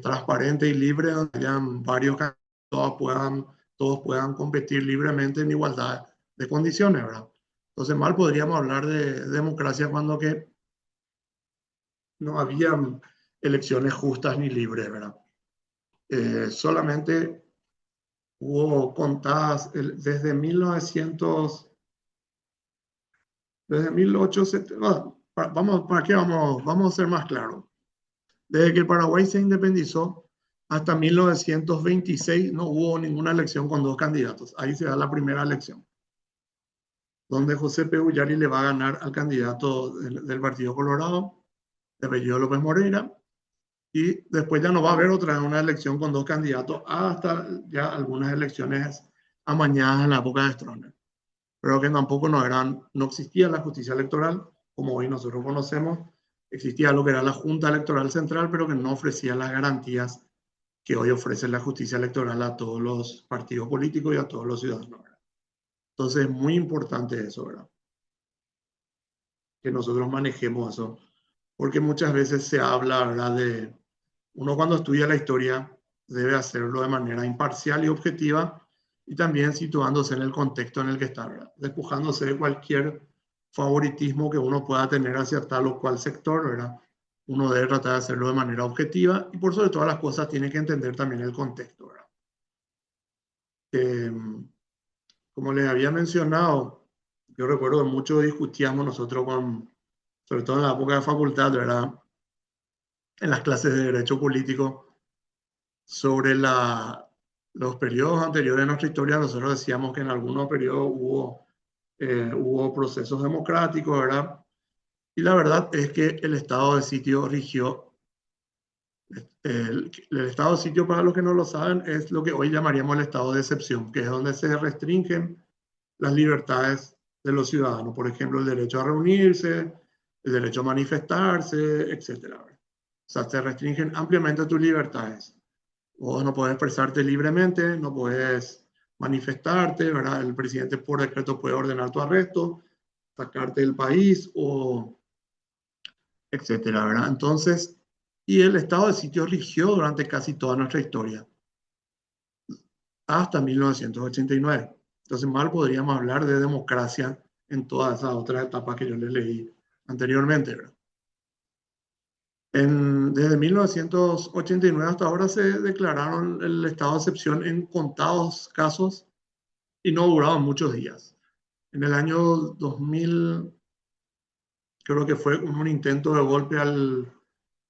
transparente y libre, donde hayan varios candidatos, todos puedan competir libremente en igualdad de condiciones, ¿verdad? Entonces, mal podríamos hablar de democracia cuando que no había elecciones justas ni libres, ¿verdad? Solamente hubo contadas desde 1870. ¿Para qué vamos a ser más claros? Desde que el Paraguay se independizó hasta 1926 no hubo ninguna elección con dos candidatos. Ahí se da la primera elección, donde José P. Ullari le va a ganar al candidato del Partido Colorado, de apellido López Moreira, y después ya no va a haber una elección con dos candidatos hasta ya algunas elecciones amañadas en la época de Stroessner. Pero que tampoco no existía la justicia electoral, como hoy nosotros conocemos. Existía lo que era la Junta Electoral Central, pero que no ofrecía las garantías que hoy ofrece la justicia electoral a todos los partidos políticos y a todos los ciudadanos, ¿verdad? Entonces es muy importante eso, ¿verdad? Que nosotros manejemos eso, porque muchas veces se habla, ¿verdad? Uno cuando estudia la historia debe hacerlo de manera imparcial y objetiva, y también situándose en el contexto en el que está, ¿verdad? Despojándose de cualquier favoritismo que uno pueda tener hacia tal o cual sector, ¿verdad? Uno debe tratar de hacerlo de manera objetiva y por sobre todas las cosas tiene que entender también el contexto, ¿verdad? Como les había mencionado, yo recuerdo que mucho discutíamos nosotros sobre todo en la época de facultad, ¿verdad? En las clases de Derecho Político, sobre los periodos anteriores de nuestra historia. Nosotros decíamos que en algunos periodos hubo procesos democráticos, ¿verdad? Y la verdad es que el estado de sitio rigió. El estado de sitio, para los que no lo saben, es lo que hoy llamaríamos el estado de excepción, que es donde se restringen las libertades de los ciudadanos. Por ejemplo, el derecho a reunirse, el derecho a manifestarse, etc. O sea, se restringen ampliamente tus libertades. Vos no podés expresarte libremente, no podés manifestarte, ¿verdad? El presidente por decreto puede ordenar tu arresto, sacarte del país, o etcétera, ¿verdad? Entonces, y el estado de sitio rigió durante casi toda nuestra historia, hasta 1989. Entonces, mal podríamos hablar de democracia en todas esas otras etapas que yo les leí anteriormente, ¿verdad? Desde 1989 hasta ahora se declararon el estado de excepción en contados casos y no duraban muchos días. En el año 2000, creo que fue un intento de golpe al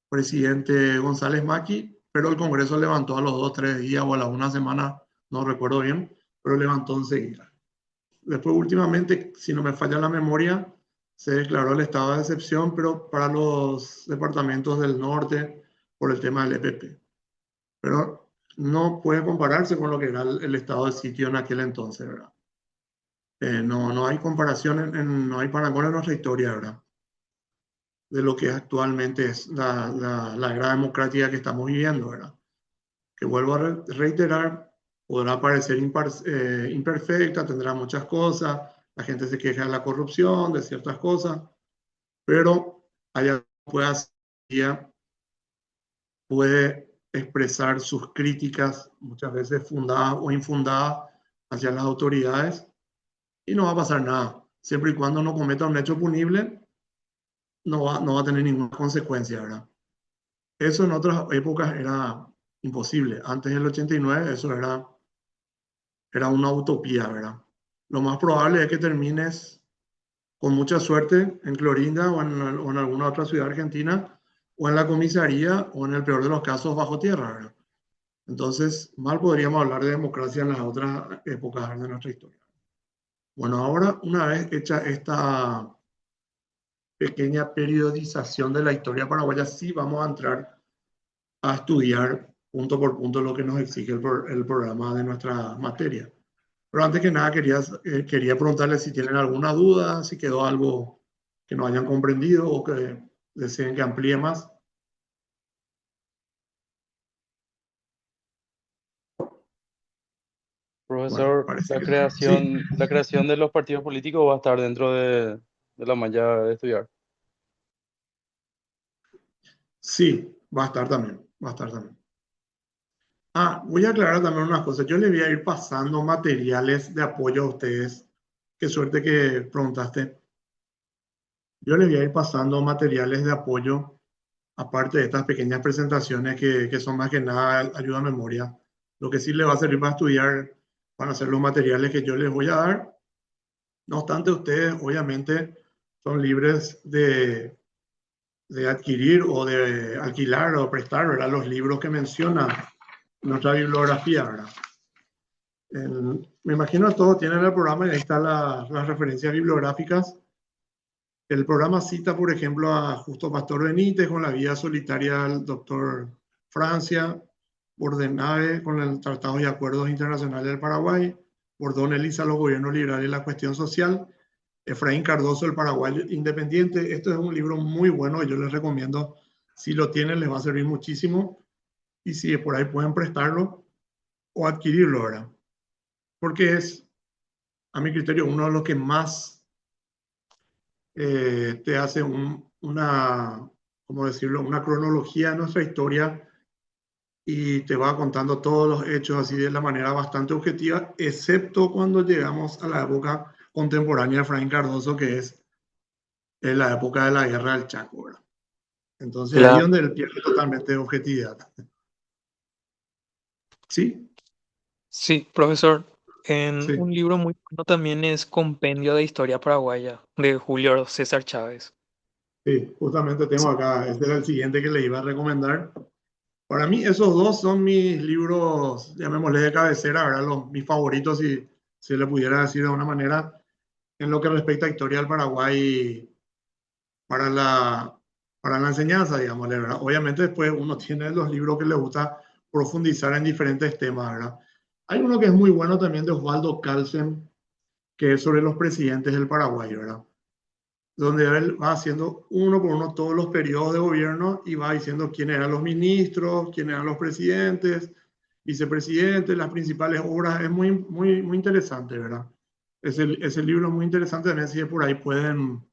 presidente González Macri, pero el Congreso levantó a los 2 o 3 días o a la una semana, no recuerdo bien, pero levantó enseguida. Después, últimamente, si no me falla la memoria, se declaró el estado de excepción, pero para los departamentos del norte por el tema del EPP. Pero no puede compararse con lo que era el estado de sitio en aquel entonces, ¿verdad? No hay comparación, no hay parangón en nuestra historia, ¿verdad? De lo que actualmente es la era democrática que estamos viviendo, ¿verdad? Que vuelvo a reiterar, podrá parecer imperfecta, tendrá muchas cosas, la gente se queja de la corrupción, de ciertas cosas, pero puede expresar sus críticas, muchas veces fundadas o infundadas, hacia las autoridades, y no va a pasar nada. Siempre y cuando no cometa un hecho punible, no va a tener ninguna consecuencia, ¿verdad? Eso en otras épocas era imposible. Antes del 89 eso era una utopía, ¿verdad? Lo más probable es que termines con mucha suerte en Clorinda o en alguna otra ciudad argentina, o en la comisaría, o en el peor de los casos bajo tierra, ¿verdad? Entonces, mal podríamos hablar de democracia en las otras épocas de nuestra historia. Bueno, ahora, una vez hecha esta pequeña periodización de la historia paraguaya, sí vamos a entrar a estudiar punto por punto lo que nos exige el programa de nuestra materia. Pero antes que nada quería preguntarles si tienen alguna duda, si quedó algo que no hayan comprendido o que deseen que amplíe más. Profesor, Bueno, parece la que creación, sí. la creación de los partidos políticos va a estar dentro de la malla de estudiar. Sí, va a estar también, va a estar también. Voy a aclarar también unas cosas. Yo les voy a ir pasando materiales de apoyo a ustedes. Qué suerte que preguntaste. Yo les voy a ir pasando materiales de apoyo, aparte de estas pequeñas presentaciones que son más que nada ayuda a memoria. Lo que sí les va a servir para estudiar van a ser los materiales que yo les voy a dar. No obstante, ustedes obviamente son libres de adquirir o de alquilar o prestar, ¿verdad?, los libros que menciona nuestra bibliografía, ¿verdad? Me imagino que todos tienen el programa y ahí están las referencias bibliográficas. El programa cita, por ejemplo, a Justo Pastor Benítez con la Vida Solitaria del Doctor Francia, Bordenave con el Tratado y Acuerdos Internacionales del Paraguay, Bordón Elisa, Los Gobiernos Liberales y la Cuestión Social, Efraín Cardoso, El Paraguay Independiente. Esto es un libro muy bueno, yo les recomiendo. Si lo tienen, les va a servir muchísimo. Y si por ahí pueden prestarlo o adquirirlo, ¿verdad? Porque es, a mi criterio, uno de los que más te hace ¿cómo decirlo?, una cronología de nuestra historia y te va contando todos los hechos así de la manera bastante objetiva, excepto cuando llegamos a la época contemporánea de Efraín Cardoso, que es la época de la Guerra del Chaco, ¿verdad? Entonces ahí es donde él pierde totalmente de objetividad. ¿Sí? Sí, profesor. Sí. Un libro muy bueno también es Compendio de Historia Paraguaya, de Julio César Chávez. Sí, justamente tengo acá, este era el siguiente que le iba a recomendar. Para mí esos dos son mis libros, llamémosle de cabecera, ¿verdad? Mis favoritos, si le pudiera decir de una manera, en lo que respecta a historia del Paraguay para la enseñanza, digamos, ¿verdad? Obviamente después uno tiene los libros que le gusta profundizar en diferentes temas, ¿verdad? Hay uno que es muy bueno también de Osvaldo Calsen, que es sobre los presidentes del Paraguay, ¿verdad? Donde él va haciendo uno por uno todos los periodos de gobierno y va diciendo quiénes eran los ministros, quiénes eran los presidentes, vicepresidentes, las principales obras. Es muy, muy, muy interesante, ¿verdad? Ese libro es muy interesante también, si por ahí pueden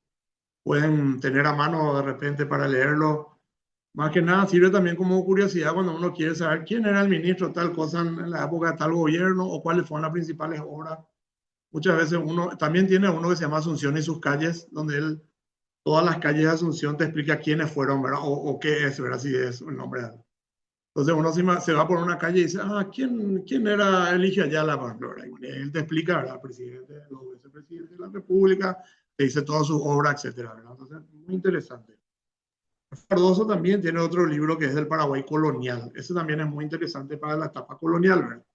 tener a mano de repente para leerlo. Más que nada sirve también como curiosidad cuando uno quiere saber quién era el ministro tal cosa en la época de tal gobierno o cuáles fueron las principales obras. Muchas veces uno también tiene uno que se llama Asunción y sus calles, donde todas las calles de Asunción te explica quiénes fueron, ¿verdad? O qué es, ¿verdad? Si es el nombre de algo. Entonces uno se va por una calle y dice, ¿quién era Eligio Ayala, por ejemplo? Y él te explica, ¿verdad? El presidente, los vicepresidentes de la República, te dice todas sus obras, etcétera, ¿verdad? Entonces, muy interesante. Cardoso también tiene otro libro que es del Paraguay colonial. Ese también es muy interesante para la etapa colonial, ¿verdad?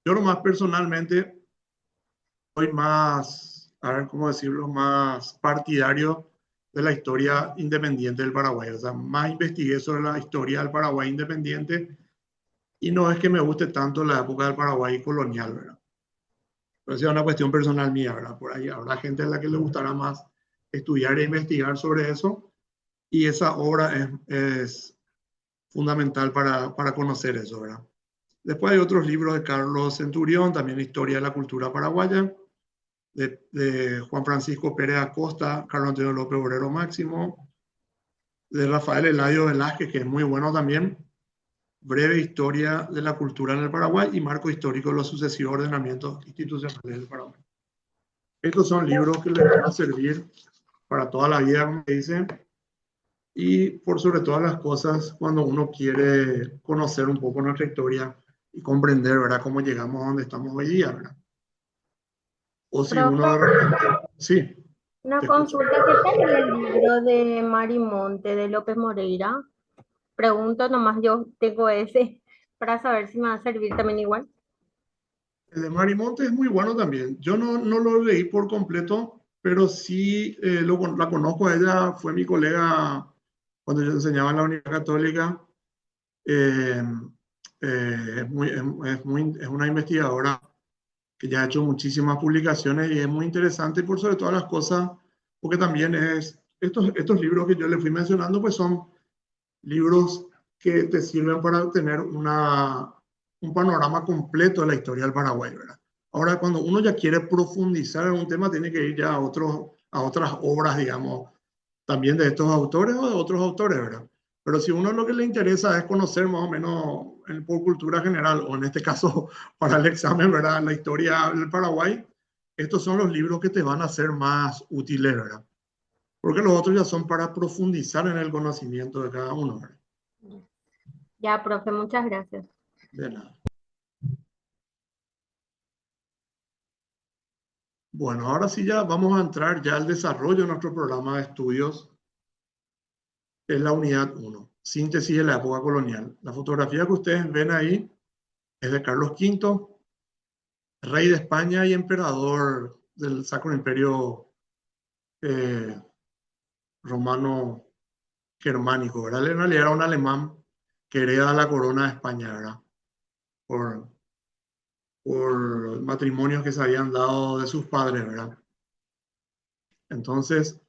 Yo nomás personalmente soy más, a ver cómo decirlo, más partidario de la historia independiente del Paraguay. O sea, más investigué sobre la historia del Paraguay independiente y no es que me guste tanto la época del Paraguay colonial, ¿verdad? Pero esa es una cuestión personal mía, ¿verdad? Por ahí habrá gente a la que le gustará más estudiar e investigar sobre eso y esa obra es fundamental para conocer eso, ¿verdad? Después hay otros libros de Carlos Centurión, también Historia de la Cultura Paraguaya, de Juan Francisco Pérez Acosta, Carlos Antonio López Obrero Máximo, de Rafael Eladio Velázquez, que es muy bueno también, Breve historia de la cultura en el Paraguay y marco histórico de los sucesivos ordenamientos institucionales del Paraguay. Estos son libros que les van a servir para toda la vida, como dice, y por sobre todas las cosas, cuando uno quiere conocer un poco nuestra historia y comprender, ¿verdad?, cómo llegamos a donde estamos hoy día, ¿verdad? O si uno de repente... Sí. Una consulta, ¿qué tal el libro de Marimonte de López Moreira? Pregunto, nomás yo tengo ese para saber si me va a servir también igual. El de Marimonte es muy bueno también. Yo no lo leí por completo, pero sí la conozco a ella, fue mi colega cuando yo enseñaba en la Universidad Católica. Es una investigadora que ya ha hecho muchísimas publicaciones y es muy interesante por sobre todas las cosas, porque también estos libros que yo le fui mencionando, pues son libros que te sirven para tener un panorama completo de la historia del Paraguay, ¿verdad? Ahora, cuando uno ya quiere profundizar en un tema, tiene que ir ya a otras obras, digamos, también de estos autores o de otros autores, ¿verdad? Pero si uno lo que le interesa es conocer más o menos por cultura general, o en este caso para el examen, ¿verdad?, la historia del Paraguay, estos son los libros que te van a ser más útiles, ¿verdad? Porque los otros ya son para profundizar en el conocimiento de cada uno, ¿verdad? Ya, profe, muchas gracias. De nada. Bueno, ahora sí ya vamos a entrar ya al desarrollo de nuestro programa de estudios. Es la unidad 1, síntesis de la época colonial. La fotografía que ustedes ven ahí es de Carlos V, rey de España y emperador del Sacro Imperio Romano Germánico, ¿verdad? En realidad era un alemán que hereda la corona de España, ¿verdad? Por matrimonios que se habían dado de sus padres, ¿verdad? Entonces,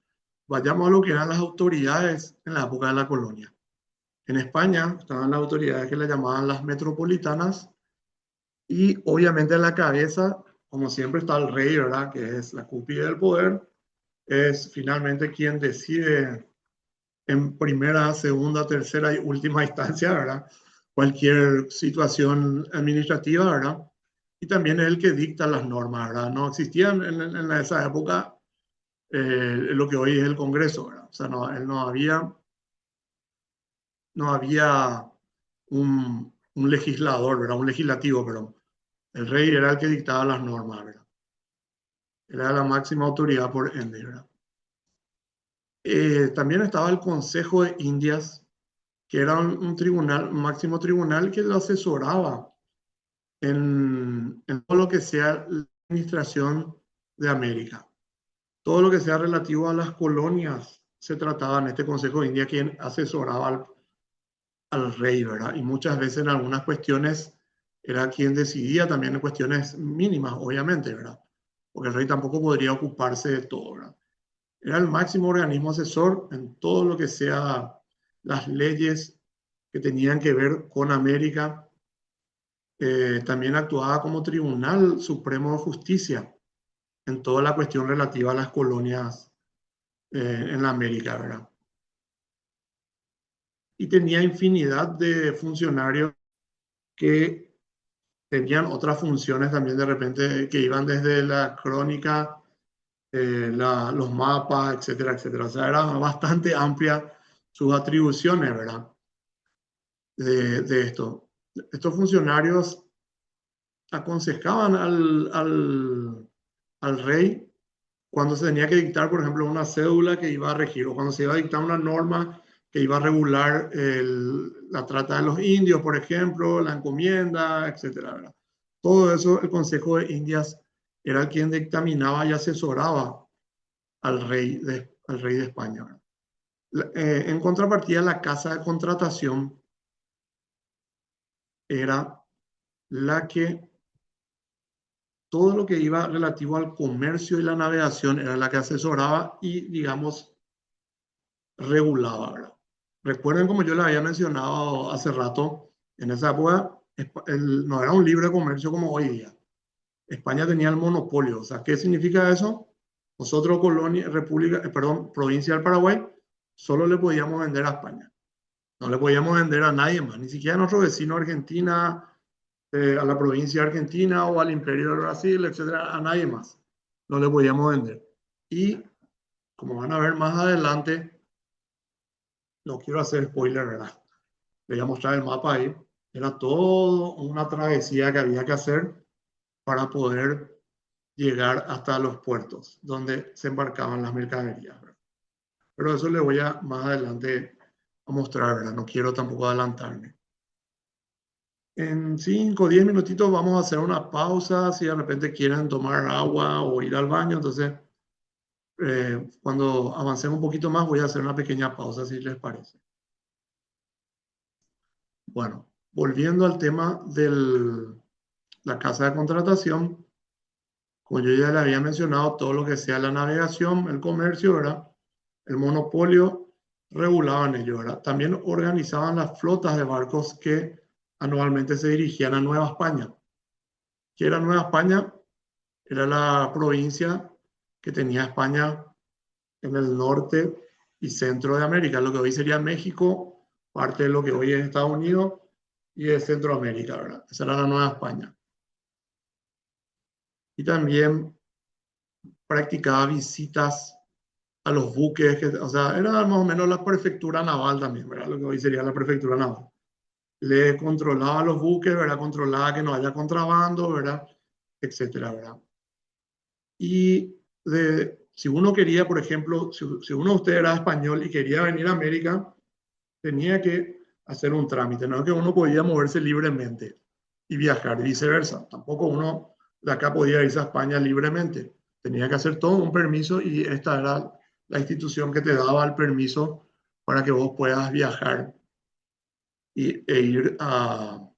vayamos a lo que eran las autoridades en la época de la colonia. En España estaban las autoridades que le llamaban las metropolitanas y obviamente en la cabeza, como siempre, está el rey, ¿verdad?, que es la cúspide del poder, es finalmente quien decide en primera, segunda, tercera y última instancia, ¿verdad?, cualquier situación administrativa, ¿verdad? Y también es el que dicta las normas, ¿verdad? No existían en esa época lo que hoy es el Congreso, ¿verdad? O sea, no había un legislador, ¿verdad? Un legislativo, perdón. El rey era el que dictaba las normas, ¿verdad? Era la máxima autoridad por ende, ¿verdad? También estaba el Consejo de Indias, que era un tribunal, un máximo tribunal que lo asesoraba en todo lo que sea la administración de América. Todo lo que sea relativo a las colonias se trataba en este Consejo de India, quien asesoraba al rey, ¿verdad? Y muchas veces en algunas cuestiones era quien decidía también en cuestiones mínimas, obviamente, ¿verdad? Porque el rey tampoco podría ocuparse de todo, ¿verdad? Era el máximo organismo asesor en todo lo que sea las leyes que tenían que ver con América. También actuaba como Tribunal Supremo de Justicia en toda la cuestión relativa a las colonias en la América, ¿verdad? Y tenía infinidad de funcionarios que tenían otras funciones también de repente que iban desde la crónica, los mapas, etcétera, etcétera. O sea, era bastante amplia sus atribuciones, ¿verdad? De esto. Estos funcionarios aconsejaban al rey cuando se tenía que dictar, por ejemplo, una cédula que iba a regir, o cuando se iba a dictar una norma que iba a regular la trata de los indios, por ejemplo, la encomienda, etcétera, ¿verdad? Todo eso, el Consejo de Indias era quien dictaminaba y asesoraba al rey de España, ¿verdad? En contrapartida, la Casa de Contratación era la que todo lo que iba relativo al comercio y la navegación era la que asesoraba y, digamos, regulaba, ¿verdad? Recuerden, como yo les había mencionado hace rato, en esa época no era un libre comercio como hoy día. España tenía el monopolio. O sea, ¿qué significa eso? Nosotros, provincia del Paraguay, solo le podíamos vender a España. No le podíamos vender a nadie más, ni siquiera a nuestro vecino Argentina, a la provincia de Argentina o al Imperio de Brasil, etcétera, a nadie más. No le podíamos vender. Y como van a ver más adelante, no quiero hacer spoiler, ¿verdad? Les voy a mostrar el mapa ahí. Era todo una travesía que había que hacer para poder llegar hasta los puertos donde se embarcaban las mercaderías, ¿verdad? Pero eso le voy a más adelante a mostrar, ¿verdad? No quiero tampoco adelantarme. En 5 o 10 minutitos vamos a hacer una pausa si de repente quieren tomar agua o ir al baño. Entonces, cuando avancemos un poquito más, voy a hacer una pequeña pausa, si les parece. Bueno, volviendo al tema de la casa de contratación, como yo ya le había mencionado, todo lo que sea la navegación, el comercio, ¿verdad? El monopolio, regulaban ellos, ¿verdad? También organizaban las flotas de barcos que anualmente se dirigían a Nueva España. ¿Qué era Nueva España? Era la provincia que tenía España en el norte y centro de América, lo que hoy sería México, parte de lo que hoy es Estados Unidos y de Centroamérica, ¿verdad? Esa era la Nueva España. Y también practicaba visitas a los buques, o sea, era más o menos la prefectura naval también, ¿verdad? Lo que hoy sería la prefectura naval. Le controlaba los buques, ¿verdad? Controlaba que no haya contrabando, ¿verdad? Etcétera, ¿verdad? Y si uno quería, por ejemplo, si uno de ustedes era español y quería venir a América, tenía que hacer un trámite, no es que uno podía moverse libremente y viajar y viceversa. Tampoco uno de acá podía irse a España libremente. Tenía que hacer todo un permiso y esta era la institución que te daba el permiso para que vos puedas viajar e ir a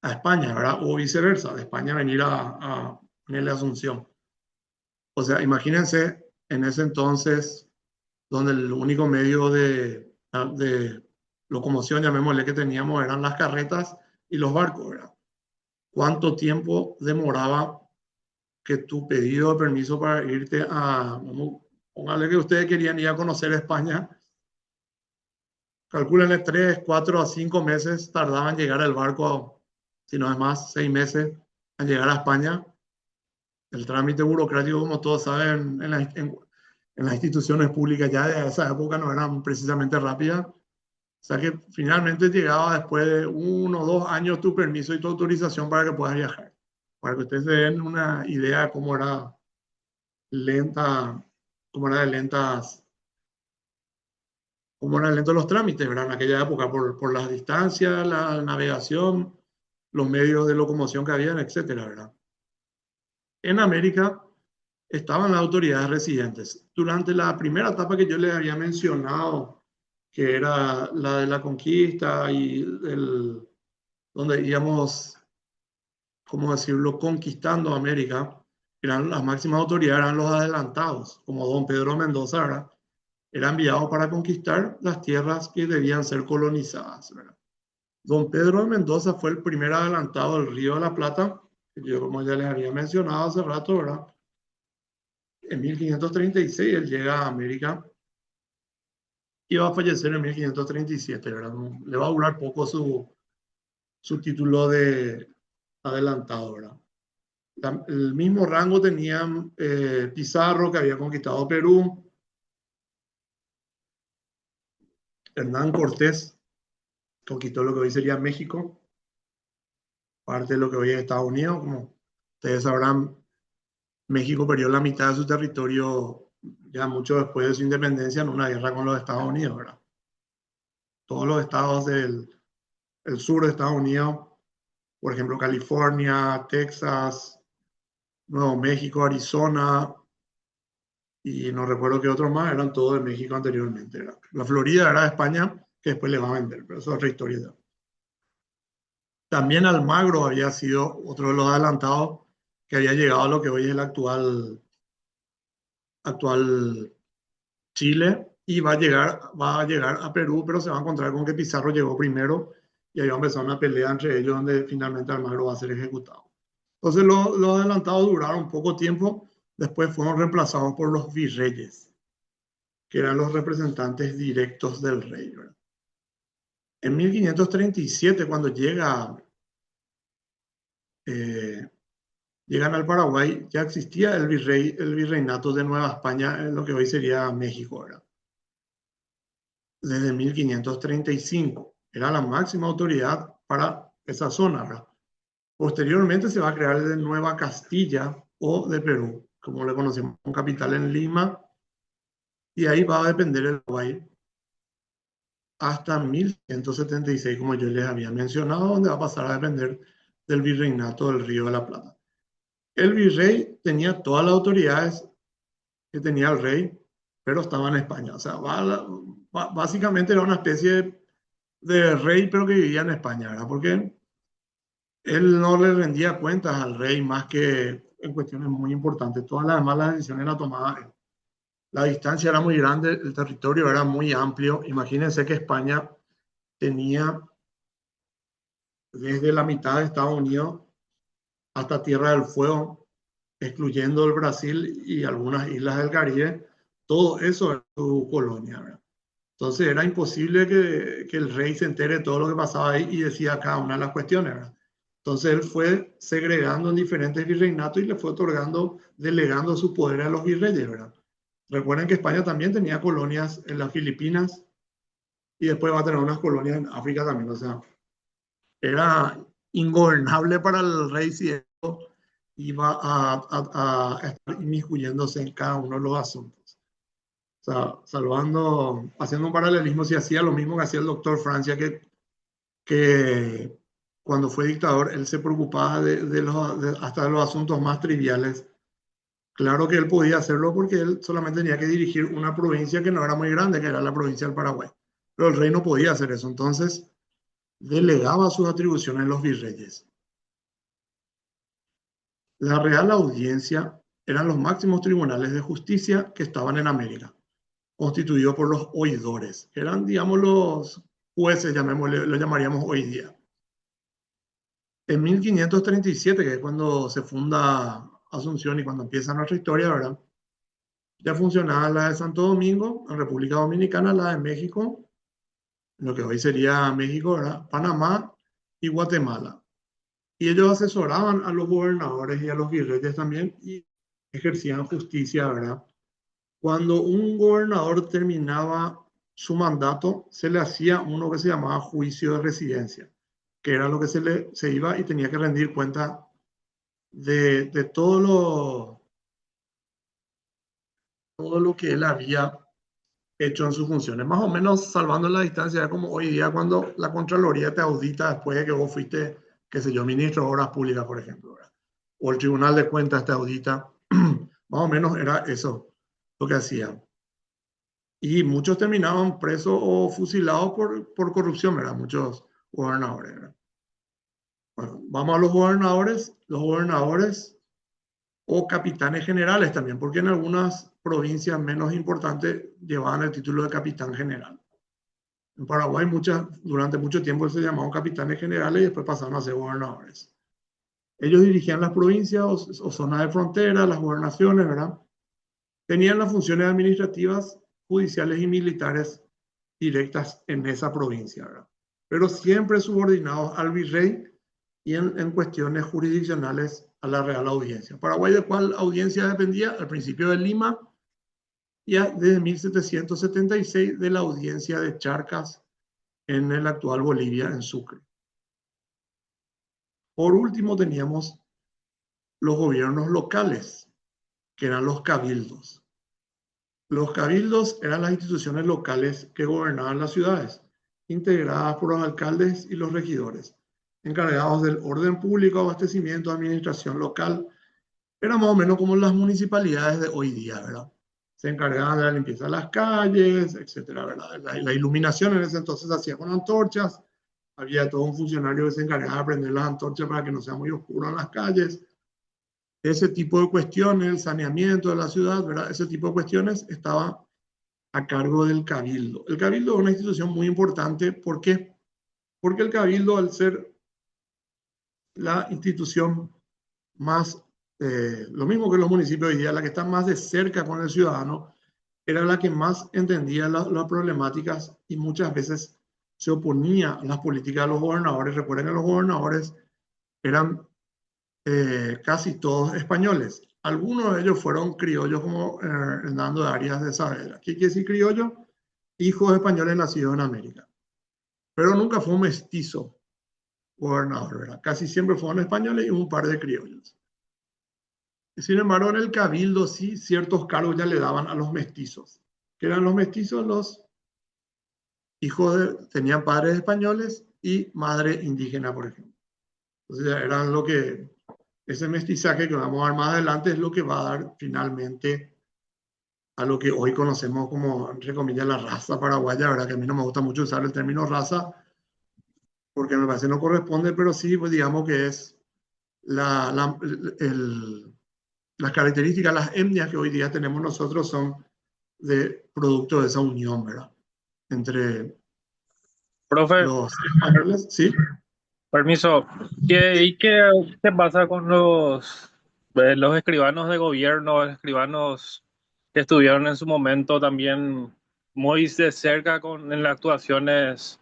España, ¿verdad? O viceversa, de España venir a la Asunción. O sea, imagínense en ese entonces, donde el único medio de locomoción, llamémosle, que teníamos eran las carretas y los barcos, ¿verdad? ¿Cuánto tiempo demoraba que tu pedido de permiso para irte póngale que ustedes querían ir a conocer España, calcúlenle 3, 4 a 5 meses tardaban en llegar el barco, si no es más, 6 meses en llegar a España. El trámite burocrático, como todos saben, en las instituciones públicas ya de esa época no eran precisamente rápidas. O sea que finalmente llegaba después de 1 o 2 años tu permiso y tu autorización para que puedas viajar. Para que ustedes se den una idea de cómo era cómo eran lentos los trámites, ¿verdad? En aquella época, por las distancias, la navegación, los medios de locomoción que habían, etcétera, ¿verdad? En América estaban las autoridades residentes. Durante la primera etapa que yo les había mencionado, que era la de la conquista y donde íbamos, ¿cómo decirlo?, conquistando América, las máximas autoridades eran los adelantados, como don Pedro Mendoza, ¿verdad? Era enviado para conquistar las tierras que debían ser colonizadas, ¿verdad? Don Pedro de Mendoza fue el primer adelantado del Río de la Plata, que yo, como ya les había mencionado hace rato, ¿verdad? En 1536 él llega a América y va a fallecer en 1537, ¿verdad? Le va a durar poco su título de adelantado, ¿verdad? El mismo rango tenían Pizarro, que había conquistado Perú, Hernán Cortés conquistó lo que hoy sería México, parte de lo que hoy es Estados Unidos. Como ustedes sabrán, México perdió la mitad de su territorio ya mucho después de su independencia en una guerra con los Estados Unidos, ¿verdad? Todos los estados del sur de Estados Unidos, por ejemplo, California, Texas, Nuevo México, Arizona, y no recuerdo qué otros más, eran todos de México anteriormente, ¿verdad? La Florida era de España, que después le va a vender, pero eso es otra historia. También Almagro había sido otro de los adelantados que había llegado a lo que hoy es el actual Chile, y va a llegar a Perú, pero se va a encontrar con que Pizarro llegó primero y ahí va a empezar una pelea entre ellos donde finalmente Almagro va a ser ejecutado. Entonces los adelantados duraron poco tiempo, después fueron reemplazados por los virreyes, que eran los representantes directos del rey, ¿verdad? En 1537, cuando llegan al Paraguay, ya existía el virreinato de Nueva España, en lo que hoy sería México, ¿verdad? Desde 1535. Era la máxima autoridad para esa zona, ¿verdad? Posteriormente se va a crear de Nueva Castilla o de Perú, como le conocemos, con capital en Lima, y ahí va a depender el Paraguay hasta 1176, como yo les había mencionado, donde va a pasar a depender del virreinato del Río de la Plata. El virrey tenía todas las autoridades que tenía el rey, pero estaba en España. O sea, básicamente era una especie de rey, pero que vivía en España, ¿verdad? Porque él no le rendía cuentas al rey más que en cuestiones muy importantes. Todas las demás las decisiones las tomaba él. La distancia era muy grande, el territorio era muy amplio. Imagínense que España tenía desde la mitad de Estados Unidos hasta Tierra del Fuego, excluyendo el Brasil y algunas islas del Caribe. Todo eso era su colonia, ¿verdad? Entonces era imposible que el rey se entere de todo lo que pasaba ahí y decía cada una de las cuestiones, ¿verdad? Entonces él fue segregando en diferentes virreinatos y le fue otorgando, delegando su poder a los virreyes, ¿verdad? Recuerden que España también tenía colonias en las Filipinas y después va a tener unas colonias en África también. O sea, era ingobernable para el rey si esto iba a estar inmiscuyéndose en cada uno de los asuntos. O sea, haciendo un paralelismo, si hacía lo mismo que hacía el doctor Francia, que cuando fue dictador, él se preocupaba hasta de los asuntos más triviales. Claro que él podía hacerlo porque él solamente tenía que dirigir una provincia que no era muy grande, que era la provincia del Paraguay. Pero el rey no podía hacer eso, entonces delegaba sus atribuciones a los virreyes. La Real Audiencia eran los máximos tribunales de justicia que estaban en América, constituidos por los oidores, que eran, digamos, los jueces, lo llamaríamos hoy día. En 1537, que es cuando se funda Asunción y cuando empieza nuestra historia, ¿verdad? Ya funcionaba la de Santo Domingo, en República Dominicana, la de México, lo que hoy sería México, ¿verdad? Panamá y Guatemala. Y ellos asesoraban a los gobernadores y a los virreyes también y ejercían justicia, ¿verdad? Cuando un gobernador terminaba su mandato, se le hacía uno que se llamaba juicio de residencia, que era lo que se iba y tenía que rendir cuenta de todo lo que él había hecho en sus funciones, más o menos salvando la distancia, como hoy día cuando la Contraloría te audita después de que vos fuiste, qué sé yo, ministro de Obras Públicas, por ejemplo, ¿verdad? O el Tribunal de Cuentas te audita, más o menos era eso lo que hacían. Y muchos terminaban presos o fusilados por corrupción, ¿verdad? Muchos gobernadores, ¿verdad? Bueno, vamos a los gobernadores o capitanes generales también, porque en algunas provincias menos importantes llevaban el título de capitán general. En Paraguay durante mucho tiempo se llamaban capitanes generales y después pasaron a ser gobernadores. Ellos dirigían las provincias o zonas de frontera, las gobernaciones, ¿verdad? Tenían las funciones administrativas, judiciales y militares directas en esa provincia, ¿verdad? Pero siempre subordinados al virrey y en cuestiones jurisdiccionales a la Real Audiencia. Paraguay, ¿de cuál audiencia dependía? Al principio de Lima y desde 1776 de la audiencia de Charcas en el actual Bolivia, en Sucre. Por último teníamos los gobiernos locales, que eran los cabildos. Los cabildos eran las instituciones locales que gobernaban las ciudades, integradas por los alcaldes y los regidores, encargados del orden público, abastecimiento, administración local. Era más o menos como las municipalidades de hoy día, ¿verdad? Se encargaban de la limpieza de las calles, etcétera, ¿verdad? La iluminación en ese entonces se hacía con antorchas. Había todo un funcionario que se encargaba de prender las antorchas para que no sea muy oscuro en las calles. Ese tipo de cuestiones, el saneamiento de la ciudad, ¿verdad? Ese tipo de cuestiones estaba a cargo del cabildo. El cabildo es una institución muy importante. ¿Por qué? Porque el cabildo, al ser la institución más, lo mismo que los municipios hoy día, la que está más de cerca con el ciudadano, era la que más entendía las problemáticas y muchas veces se oponía a las políticas de los gobernadores. Recuerden que los gobernadores eran casi todos españoles. Algunos de ellos fueron criollos como Hernando de Arias de Saavedra. ¿Qué quiere decir criollo? Hijos de españoles nacidos en América. Pero nunca fue un mestizo gobernador, ¿verdad? Casi siempre fueron españoles y un par de criollos. Sin embargo, en el cabildo sí ciertos cargos ya le daban a los mestizos. ¿Qué eran los mestizos? Los hijos tenían padres españoles y madre indígena, por ejemplo. Entonces eran lo que, ese mestizaje que vamos a ver más adelante es lo que va a dar finalmente a lo que hoy conocemos como, entre comillas, la raza paraguaya, ¿verdad? Que a mí no me gusta mucho usar el término raza porque me parece no corresponde, pero sí, pues digamos que es las características, las etnias que hoy día tenemos nosotros son de producto de esa unión, ¿verdad? Entre Profe, los españoles, sí. permiso. ¿Qué pasa con los escribanos de gobierno, escribanos que estuvieron en su momento también muy de cerca en las actuaciones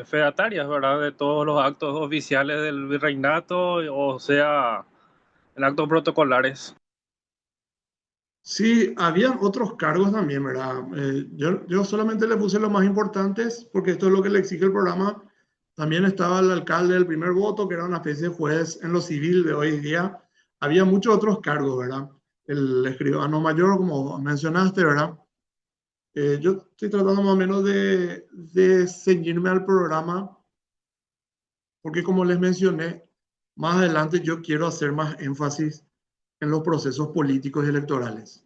fedatarias, ¿verdad? De todos los actos oficiales del virreinato, o sea, en actos protocolares? Sí, había otros cargos también, ¿verdad? Yo solamente le puse los más importantes porque esto es lo que le exige el programa. También estaba el alcalde del primer voto, que era una especie de juez en lo civil de hoy día. Había muchos otros cargos, ¿verdad? El escribano mayor, como mencionaste, ¿verdad? Yo estoy tratando más o menos de ceñirme al programa porque como les mencioné, más adelante yo quiero hacer más énfasis en los procesos políticos y electorales.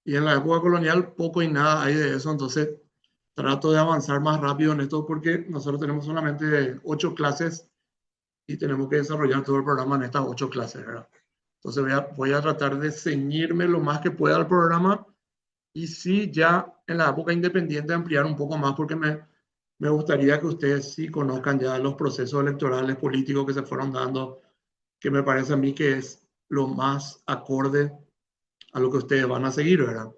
Y en la época colonial poco y nada hay de eso, entonces trato de avanzar más rápido en esto porque nosotros tenemos solamente 8 clases y tenemos que desarrollar todo el programa en estas 8 clases, ¿verdad? Entonces voy a tratar de ceñirme lo más que pueda al programa y sí ya en la época independiente ampliar un poco más porque me gustaría que ustedes sí conozcan ya los procesos electorales políticos que se fueron dando, que me parece a mí que es lo más acorde a lo que ustedes van a seguir, ¿verdad?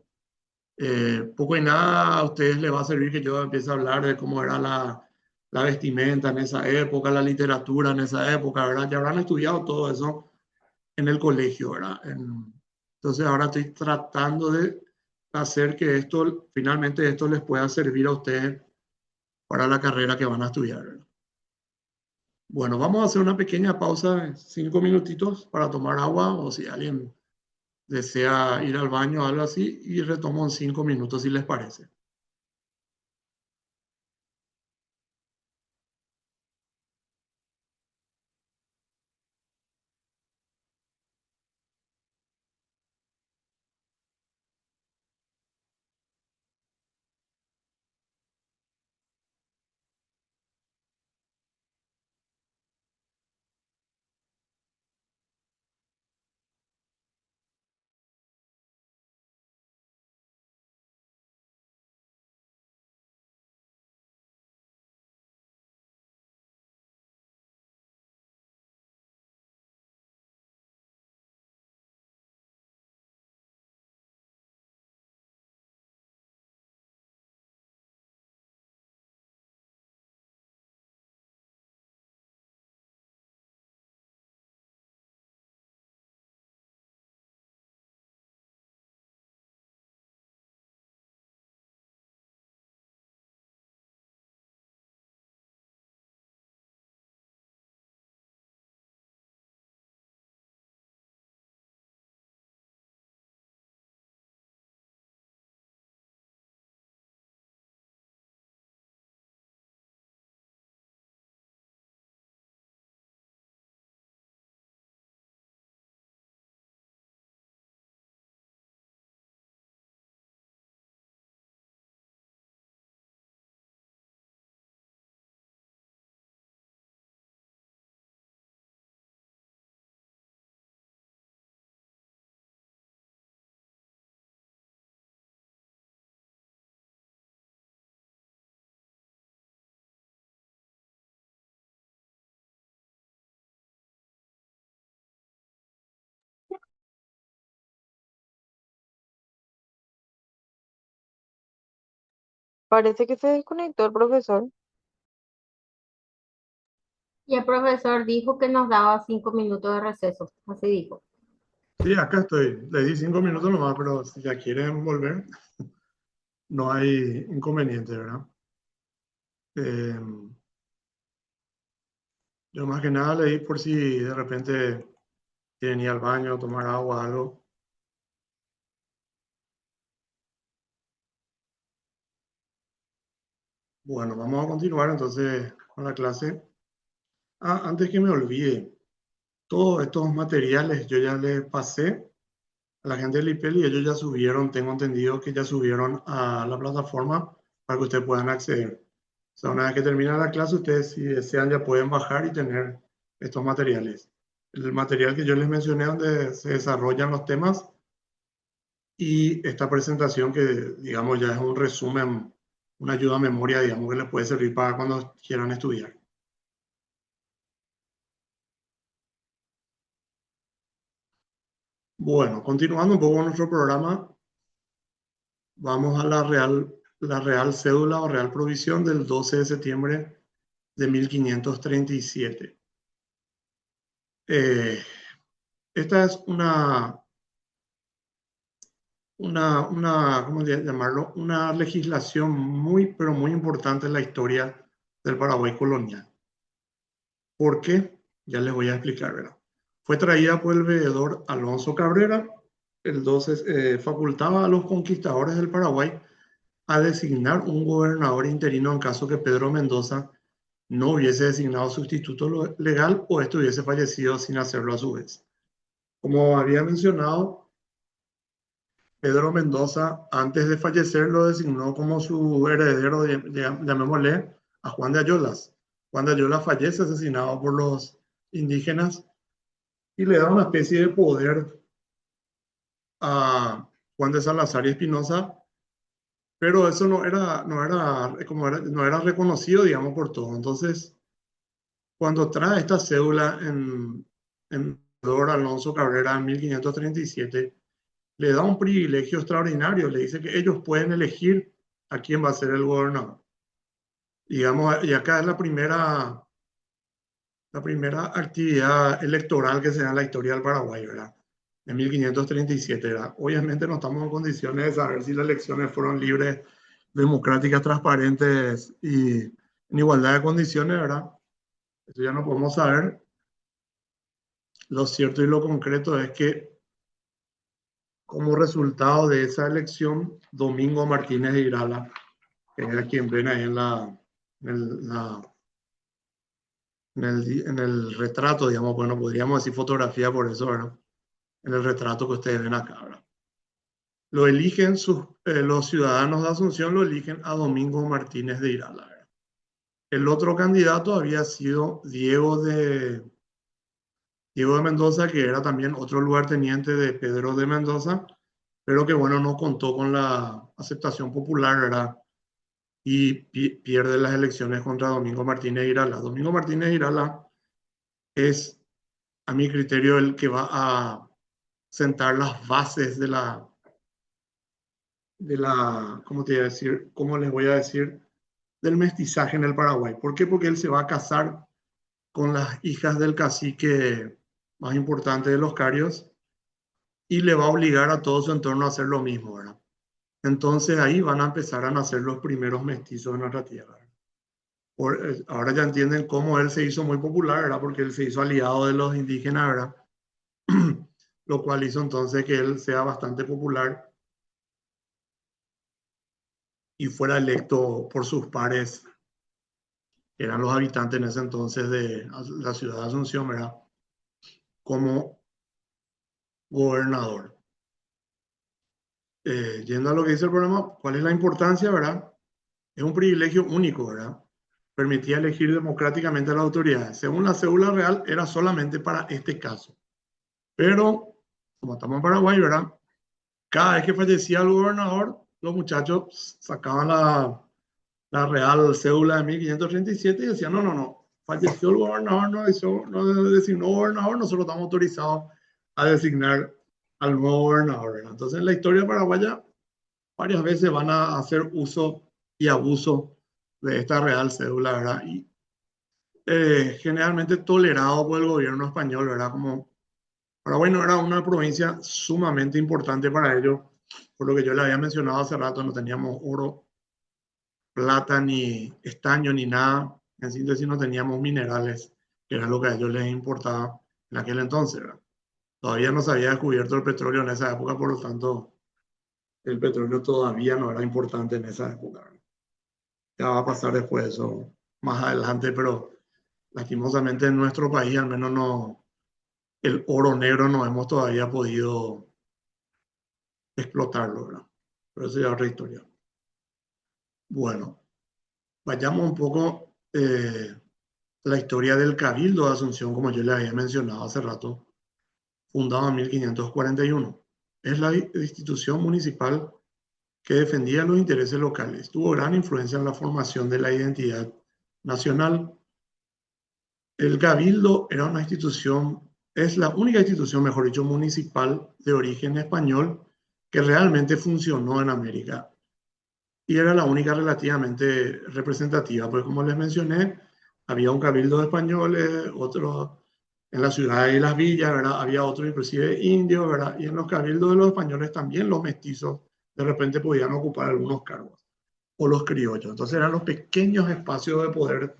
Poco y nada a ustedes les va a servir que yo empiece a hablar de cómo era la vestimenta en esa época, la literatura en esa época, ¿verdad? Ya habrán estudiado todo eso en el colegio, ¿verdad? Entonces ahora estoy tratando de hacer que esto, finalmente esto les pueda servir a ustedes para la carrera que van a estudiar, ¿verdad? Bueno, vamos a hacer una pequeña pausa de 5 minutitos para tomar agua o si alguien desea ir al baño o algo así y retomo en 5 minutos si les parece. Parece que se desconectó el profesor. Y el profesor dijo que nos daba 5 minutos de receso, así dijo. Sí, acá estoy. Le di 5 minutos nomás, pero si ya quieren volver, no hay inconveniente, ¿verdad? Yo más que nada le di por si de repente quieren ir al baño, tomar agua, algo. Bueno, vamos a continuar entonces con la clase. Antes que me olvide, todos estos materiales yo ya les pasé a la gente del IPEL y ellos ya subieron, tengo entendido que ya subieron a la plataforma para que ustedes puedan acceder. O sea, una vez que termine la clase, ustedes si desean ya pueden bajar y tener estos materiales. El material que yo les mencioné donde se desarrollan los temas y esta presentación que digamos ya es un resumen, una ayuda a memoria, digamos que les puede servir para cuando quieran estudiar. Bueno, continuando un poco con nuestro programa, vamos a la real cédula o real provisión del 12 de septiembre de 1537. Esta es ¿cómo llamarlo? Una legislación muy, pero muy importante en la historia del Paraguay colonial. ¿Por qué? Ya les voy a explicar, ¿verdad? Fue traída por el veedor Alonso Cabrera. El 12 facultaba a los conquistadores del Paraguay a designar un gobernador interino en caso que Pedro Mendoza no hubiese designado sustituto legal o este hubiese fallecido sin hacerlo a su vez. Como había mencionado, Pedro Mendoza, antes de fallecer, lo designó como su heredero, llamémosle, a Juan de Ayolas. Juan de Ayolas fallece asesinado por los indígenas y le da una especie de poder a Juan de Salazar y Espinosa, pero eso no era reconocido, digamos, por todo. Entonces, cuando trae esta cédula en Alonso Cabrera en 1537, le da un privilegio extraordinario, le dice que ellos pueden elegir a quién va a ser el gobernador. Digamos, y acá es la primera actividad electoral que se da en la historia del Paraguay, ¿verdad? En 1537, ¿verdad? Obviamente no estamos en condiciones de saber si las elecciones fueron libres, democráticas, transparentes y en igualdad de condiciones, ¿verdad? Eso ya no podemos saber. Lo cierto y lo concreto es que como resultado de esa elección, Domingo Martínez de Irala, que es a quien ven ahí en el retrato, digamos, bueno, podríamos decir fotografía por eso, ¿verdad? En el retrato que ustedes ven acá, ¿verdad? Lo eligen los ciudadanos de Asunción, lo eligen a Domingo Martínez de Irala, ¿verdad? El otro candidato había sido Diego de Mendoza, que era también otro lugarteniente de Pedro de Mendoza, pero que, bueno, no contó con la aceptación popular, ¿verdad? Y pierde las elecciones contra Domingo Martínez Irala. Domingo Martínez Irala es, a mi criterio, el que va a sentar las bases de la ¿cómo te voy a decir? ¿Cómo les voy a decir? Del mestizaje en el Paraguay. ¿Por qué? Porque él se va a casar con las hijas del cacique más importante de los Carios y le va a obligar a todo su entorno a hacer lo mismo, ¿verdad? Entonces ahí van a empezar a nacer los primeros mestizos en nuestra tierra. Ahora ya entienden cómo él se hizo muy popular, ¿verdad? Porque él se hizo aliado de los indígenas, ¿verdad? Lo cual hizo entonces que él sea bastante popular y fuera electo por sus pares, que eran los habitantes en ese entonces de la ciudad de Asunción, ¿verdad? Como gobernador. Yendo a lo que dice el programa, ¿cuál es la importancia, verdad? Es un privilegio único, ¿verdad? Permitía elegir democráticamente a las autoridades. Según la cédula real, era solamente para este caso. Pero, como estamos en Paraguay, ¿verdad? Cada vez que fallecía el gobernador, los muchachos sacaban la real cédula de 1537 y decían, no, falleció el gobernador, no designó gobernador, nosotros estamos autorizados a designar al nuevo gobernador, ¿verdad? Entonces, en la historia paraguaya, varias veces van a hacer uso y abuso de esta real cédula, ¿verdad? Y generalmente tolerado por el gobierno español, ¿verdad? Como Paraguay no era una provincia sumamente importante para ellos, por lo que yo le había mencionado hace rato, no teníamos oro, plata, ni estaño, ni nada. En síntesis, no teníamos minerales, que era lo que a ellos les importaba en aquel entonces, ¿verdad? Todavía no se había descubierto el petróleo en esa época, por lo tanto, el petróleo todavía no era importante en esa época, ¿verdad? Ya va a pasar después eso más adelante, pero lastimosamente en nuestro país al menos no, el oro negro no hemos todavía podido explotarlo, ¿verdad? Pero eso ya es otra historia. Bueno, vayamos un poco la historia del Cabildo de Asunción, como yo les había mencionado hace rato, fundado en 1541. Es la institución municipal que defendía los intereses locales. Tuvo gran influencia en la formación de la identidad nacional. El Cabildo era una institución, es la única institución, mejor dicho, municipal de origen español que realmente funcionó en América. Y era la única relativamente representativa, pues como les mencioné, había un cabildo de españoles, otro en las ciudades y las villas, ¿verdad? Había otro inclusive indios, ¿verdad? Y en los cabildos de los españoles también los mestizos de repente podían ocupar algunos cargos, o los criollos. Entonces eran los pequeños espacios de poder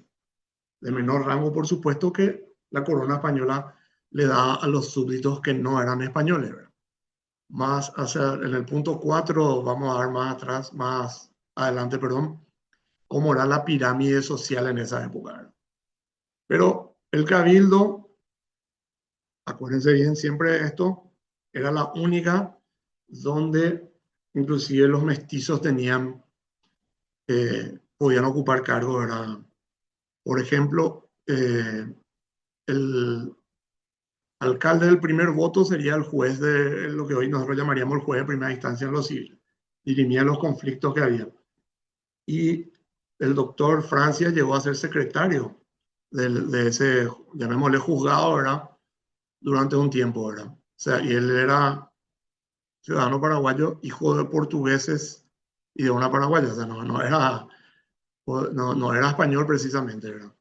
de menor rango, por supuesto, que la corona española le da a los súbditos que no eran españoles, ¿verdad? Más hacia, en el punto 4, vamos a ver más atrás, más adelante, perdón, cómo era la pirámide social en esa época, ¿verdad? Pero el cabildo, acuérdense bien siempre de esto, era la única donde inclusive los mestizos tenían, podían ocupar cargos, ¿verdad? Por ejemplo, el alcalde del primer voto sería el juez de lo que hoy nosotros llamaríamos el juez de primera instancia en lo civil. Dirimía los conflictos que había. Y el doctor Francia llegó a ser secretario de ese, llamémosle juzgado, ¿verdad? Durante un tiempo, ¿verdad? O sea, y él era ciudadano paraguayo, hijo de portugueses y de una paraguaya. O sea, no era español precisamente, ¿verdad?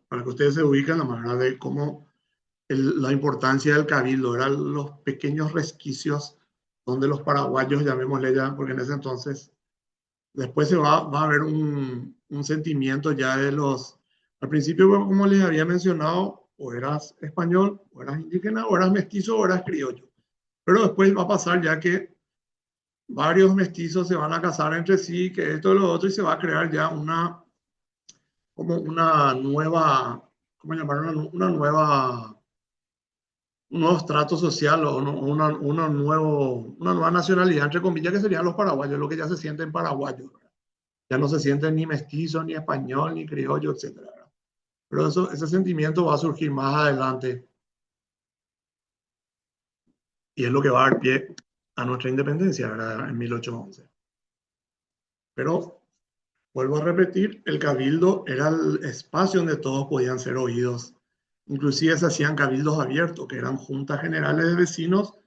Para que ustedes se ubiquen la manera de cómo la importancia del cabildo eran los pequeños resquicios donde los paraguayos, llamémosle ya, porque en ese entonces, después se va a haber un sentimiento ya de los, al principio, como les había mencionado, o eras español, o eras indígena, o eras mestizo, o eras criollo. Pero después va a pasar ya que varios mestizos se van a casar entre sí, que esto y lo otro, y se va a crear ya como una nueva, ¿cómo llamarlo? Una nueva, un nuevo estrato social o una nueva nacionalidad, entre comillas, que serían los paraguayos, lo que ya se sienten paraguayos, ¿verdad? Ya no se sienten ni mestizo, ni español, ni criollo, etc. Pero ese sentimiento va a surgir más adelante y es lo que va a dar pie a nuestra independencia, ¿verdad? En 1811. Pero, vuelvo a repetir, el cabildo era el espacio donde todos podían ser oídos. Inclusive se hacían cabildos abiertos, que eran juntas generales de vecinos,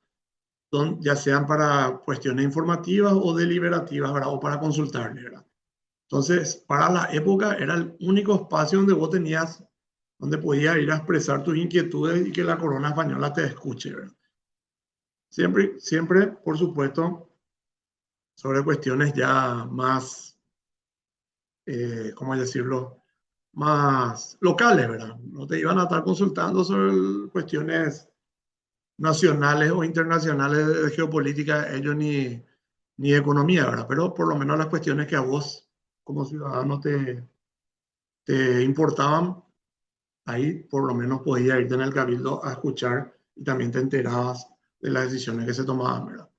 ya sean para cuestiones informativas o deliberativas, ¿verdad? O para consultar, ¿verdad? Entonces, para la época era el único espacio donde vos tenías, donde podías ir a expresar tus inquietudes y que la corona española te escuche, ¿verdad? Siempre, por supuesto, sobre cuestiones ya más, ¿cómo decirlo? Más locales, ¿verdad? No te iban a estar consultando sobre cuestiones nacionales o internacionales de geopolítica, ellos ni de economía, ¿verdad? Pero por lo menos las cuestiones que a vos como ciudadano te importaban, ahí por lo menos podías irte en el cabildo a escuchar y también te enterabas de las decisiones que se tomaban, ¿verdad?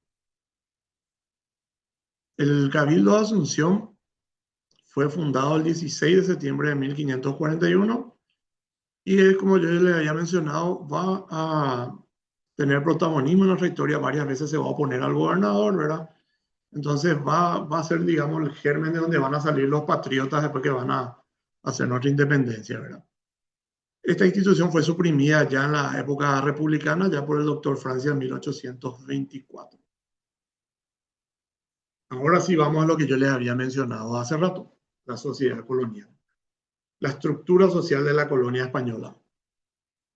El Cabildo de Asunción fue fundado el 16 de septiembre de 1541 y como yo les había mencionado, va a tener protagonismo en nuestra historia. Varias veces se va a oponer al gobernador, ¿verdad? Entonces va a ser, digamos, el germen de donde van a salir los patriotas después que van a hacer nuestra independencia, ¿verdad? Esta institución fue suprimida ya en la época republicana, ya por el doctor Francia en 1824. Ahora sí vamos a lo que yo les había mencionado hace rato, la sociedad colonial. La estructura social de la colonia española.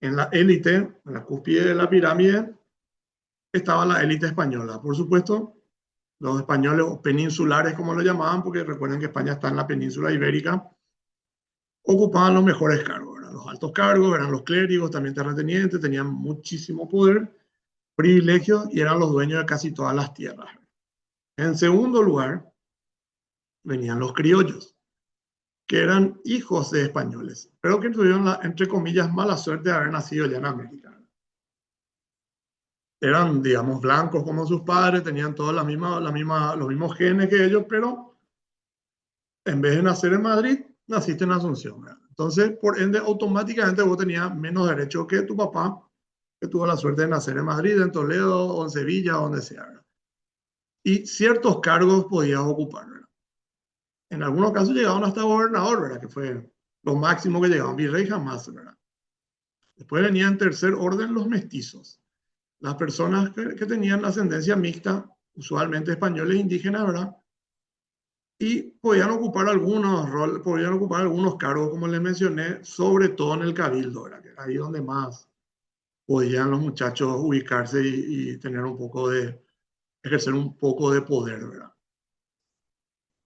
En la élite, en la cúspide de la pirámide, estaba la élite española. Por supuesto, los españoles o peninsulares, como lo llamaban, porque recuerden que España está en la península ibérica, ocupaban los mejores cargos. Eran los altos cargos, eran los clérigos, también terratenientes, tenían muchísimo poder, privilegios y eran los dueños de casi todas las tierras. En segundo lugar, venían los criollos, que eran hijos de españoles, pero que tuvieron la, entre comillas, mala suerte de haber nacido ya en América. Eran, digamos, blancos como sus padres, tenían todos los mismos genes que ellos, pero en vez de nacer en Madrid, naciste en Asunción, ¿verdad? Entonces, por ende, automáticamente vos tenías menos derechos que tu papá, que tuvo la suerte de nacer en Madrid, en Toledo, o en Sevilla, o donde sea, ¿verdad? Y ciertos cargos podías ocupar, ¿verdad? En algunos casos llegaban hasta gobernador, ¿verdad? Que fue lo máximo que llegaban. Virrey jamás, ¿verdad? Después venían en tercer orden los mestizos. Las personas que tenían ascendencia mixta, usualmente españoles e indígenas, ¿verdad? Y podían ocupar algunos roles, podían ocupar algunos cargos, como les mencioné, sobre todo en el cabildo, ¿verdad? Que ahí donde más podían los muchachos ubicarse y tener un poco de, ejercer un poco de poder, ¿verdad?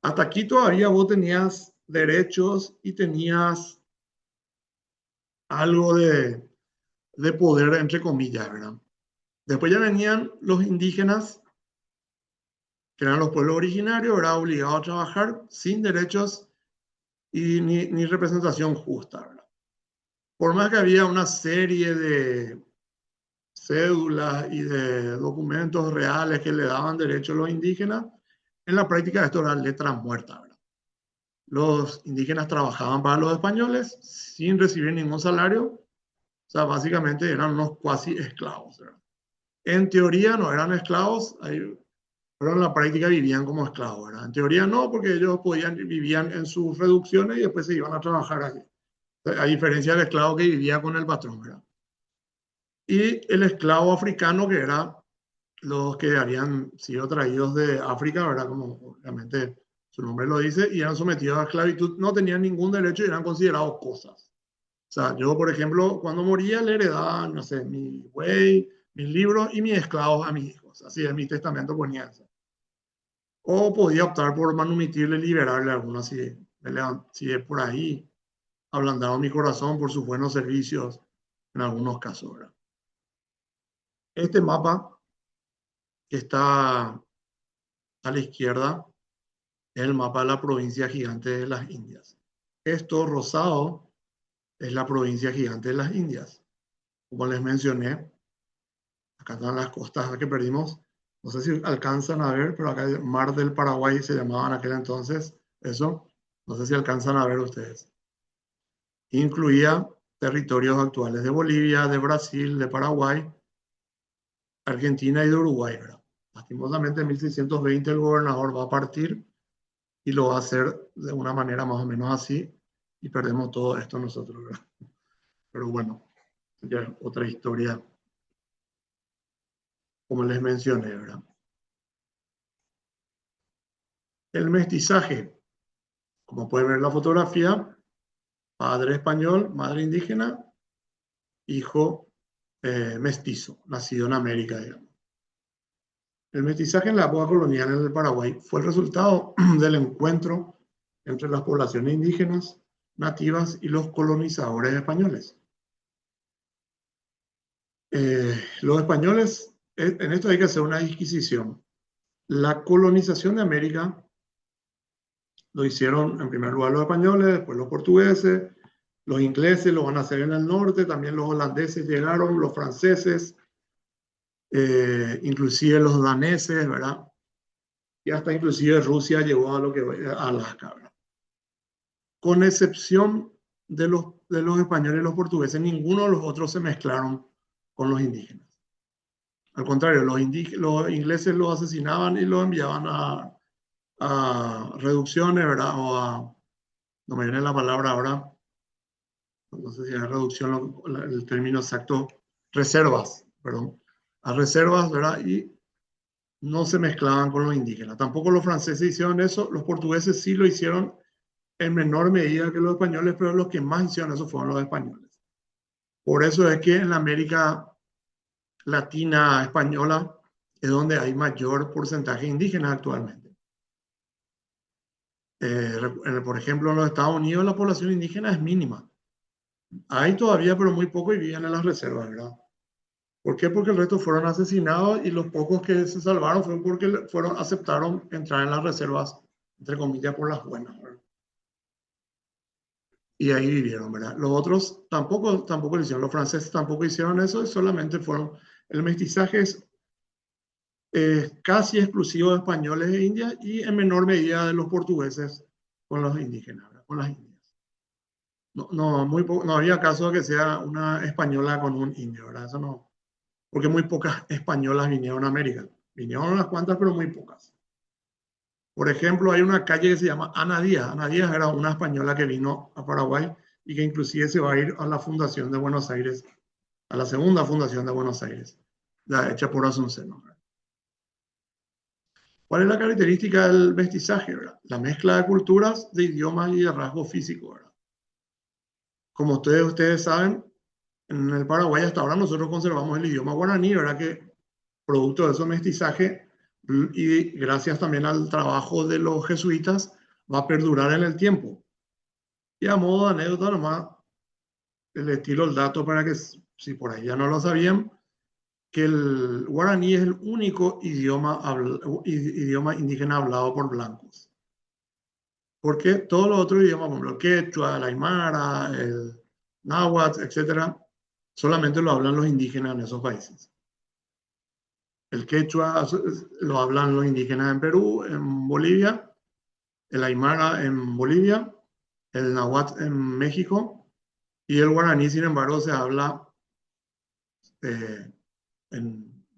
Hasta aquí todavía vos tenías derechos y tenías algo de poder, entre comillas, ¿verdad? Después ya venían los indígenas, que eran los pueblos originarios, ¿verdad? Obligados a trabajar sin derechos y ni representación justa, ¿verdad? Por más que había una serie de cédulas y de documentos reales que le daban derechos a los indígenas, en la práctica esto era letra muerta, ¿verdad? Los indígenas trabajaban para los españoles sin recibir ningún salario, o sea, básicamente eran unos cuasi esclavos, ¿verdad? En teoría no eran esclavos, pero en la práctica vivían como esclavos, ¿verdad? En teoría no, porque ellos vivían en sus reducciones y después se iban a trabajar allí. A diferencia del esclavo que vivía con el patrón, ¿verdad? Y el esclavo africano, que era los que habían sido traídos de África, ¿verdad? Como obviamente su nombre lo dice, y eran sometidos a esclavitud, no tenían ningún derecho y eran considerados cosas. O sea, yo, por ejemplo, cuando moría le heredaba, no sé, mi buey, mis libros y mis esclavos a mis hijos. Así en mi testamento ponía eso. O podía optar por manumitirle, liberarle a alguno, si es por ahí ablandado mi corazón por sus buenos servicios en algunos casos, ¿verdad? Este mapa que está a la izquierda es el mapa de la provincia gigante de las Indias. Esto rosado es la provincia gigante de las Indias. Como les mencioné, acá están las costas que perdimos. No sé si alcanzan a ver, pero acá el Mar del Paraguay se llamaba en aquel entonces eso. No sé si alcanzan a ver ustedes. Incluía territorios actuales de Bolivia, de Brasil, de Paraguay, Argentina y de Uruguay, ¿verdad? Lastimosamente en 1620 el gobernador va a partir y lo va a hacer de una manera más o menos así y perdemos todo esto nosotros, ¿verdad? Pero bueno, ya es otra historia, como les mencioné, ¿verdad? El mestizaje, como pueden ver en la fotografía, padre español, madre indígena, hijo mestizo, nacido en América, digamos. El mestizaje en la época colonial en el Paraguay fue el resultado del encuentro entre las poblaciones indígenas, nativas y los colonizadores españoles. Los españoles, en esto hay que hacer una disquisición. La colonización de América lo hicieron en primer lugar los españoles, después los portugueses, los ingleses lo van a hacer en el norte, también los holandeses llegaron, los franceses, inclusive los daneses, ¿verdad? Y hasta inclusive Rusia llegó a lo que a Alaska, ¿verdad? Con excepción de los españoles y los portugueses, ninguno de los otros se mezclaron con los indígenas. Al contrario, los ingleses los asesinaban y los enviaban a reducciones, ¿verdad? O a, no me viene la palabra ahora, no sé si es reducción el término exacto, reservas, perdón, a reservas, ¿verdad? Y no se mezclaban con los indígenas. Tampoco los franceses hicieron eso, los portugueses sí lo hicieron en menor medida que los españoles, pero los que más hicieron eso fueron los españoles. Por eso es que en la América Latina española es donde hay mayor porcentaje indígena actualmente. Por ejemplo, en los Estados Unidos la población indígena es mínima. Hay todavía, pero muy poco y viven en las reservas, ¿verdad? ¿Por qué? Porque el resto fueron asesinados y los pocos que se salvaron fue porque aceptaron entrar en las reservas, entre comillas, por las buenas, ¿verdad? Y ahí vivieron, ¿verdad? Los otros tampoco lo hicieron, los franceses tampoco hicieron eso, y solamente fueron, el mestizaje es casi exclusivo de españoles e indias y en menor medida de los portugueses con los indígenas, ¿verdad? Con las indias. No había caso de que sea una española con un indio, ¿verdad? Eso no, porque muy pocas españolas vinieron a América. Vinieron unas cuantas, pero muy pocas. Por ejemplo, hay una calle que se llama Ana Díaz. Ana Díaz era una española que vino a Paraguay y que inclusive se va a ir a la fundación de Buenos Aires, a la segunda fundación de Buenos Aires, hecha por Asunceno. ¿Cuál es la característica del mestizaje, verdad? La mezcla de culturas, de idiomas y de rasgos físicos, ¿verdad? Como ustedes saben, en el Paraguay hasta ahora nosotros conservamos el idioma guaraní, ¿verdad? Que producto de ese mestizaje y gracias también al trabajo de los jesuitas va a perdurar en el tiempo. Y a modo de anécdota nomás, les tiro el dato para que, si por ahí ya no lo sabían, que el guaraní es el único idioma indígena hablado por blancos. Porque todos los otros idiomas, como el quechua, el aymara, el náhuatl, etc., solamente lo hablan los indígenas en esos países. El quechua lo hablan los indígenas en Perú, en Bolivia, el aymara en Bolivia, el náhuatl en México, y el guaraní, sin embargo, se habla,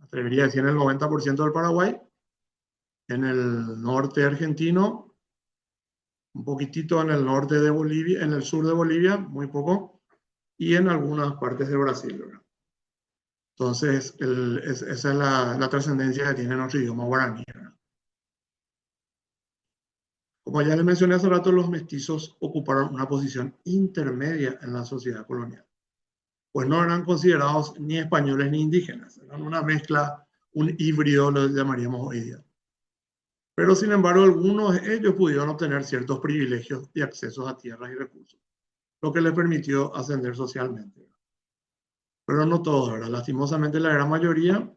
atrevería a decir, en el 90% del Paraguay, en el norte argentino, un poquitito en el norte de Bolivia, en el sur de Bolivia, muy poco, y en algunas partes de Brasil, ¿verdad? Entonces, esa es la trascendencia que tiene nuestro idioma guaraní, ¿verdad? Como ya les mencioné hace rato, los mestizos ocuparon una posición intermedia en la sociedad colonial. Pues no eran considerados ni españoles ni indígenas, eran una mezcla, un híbrido, lo llamaríamos hoy día. Pero sin embargo, algunos de ellos pudieron obtener ciertos privilegios y accesos a tierras y recursos, lo que les permitió ascender socialmente. Pero no todos, ¿verdad? Lastimosamente la gran mayoría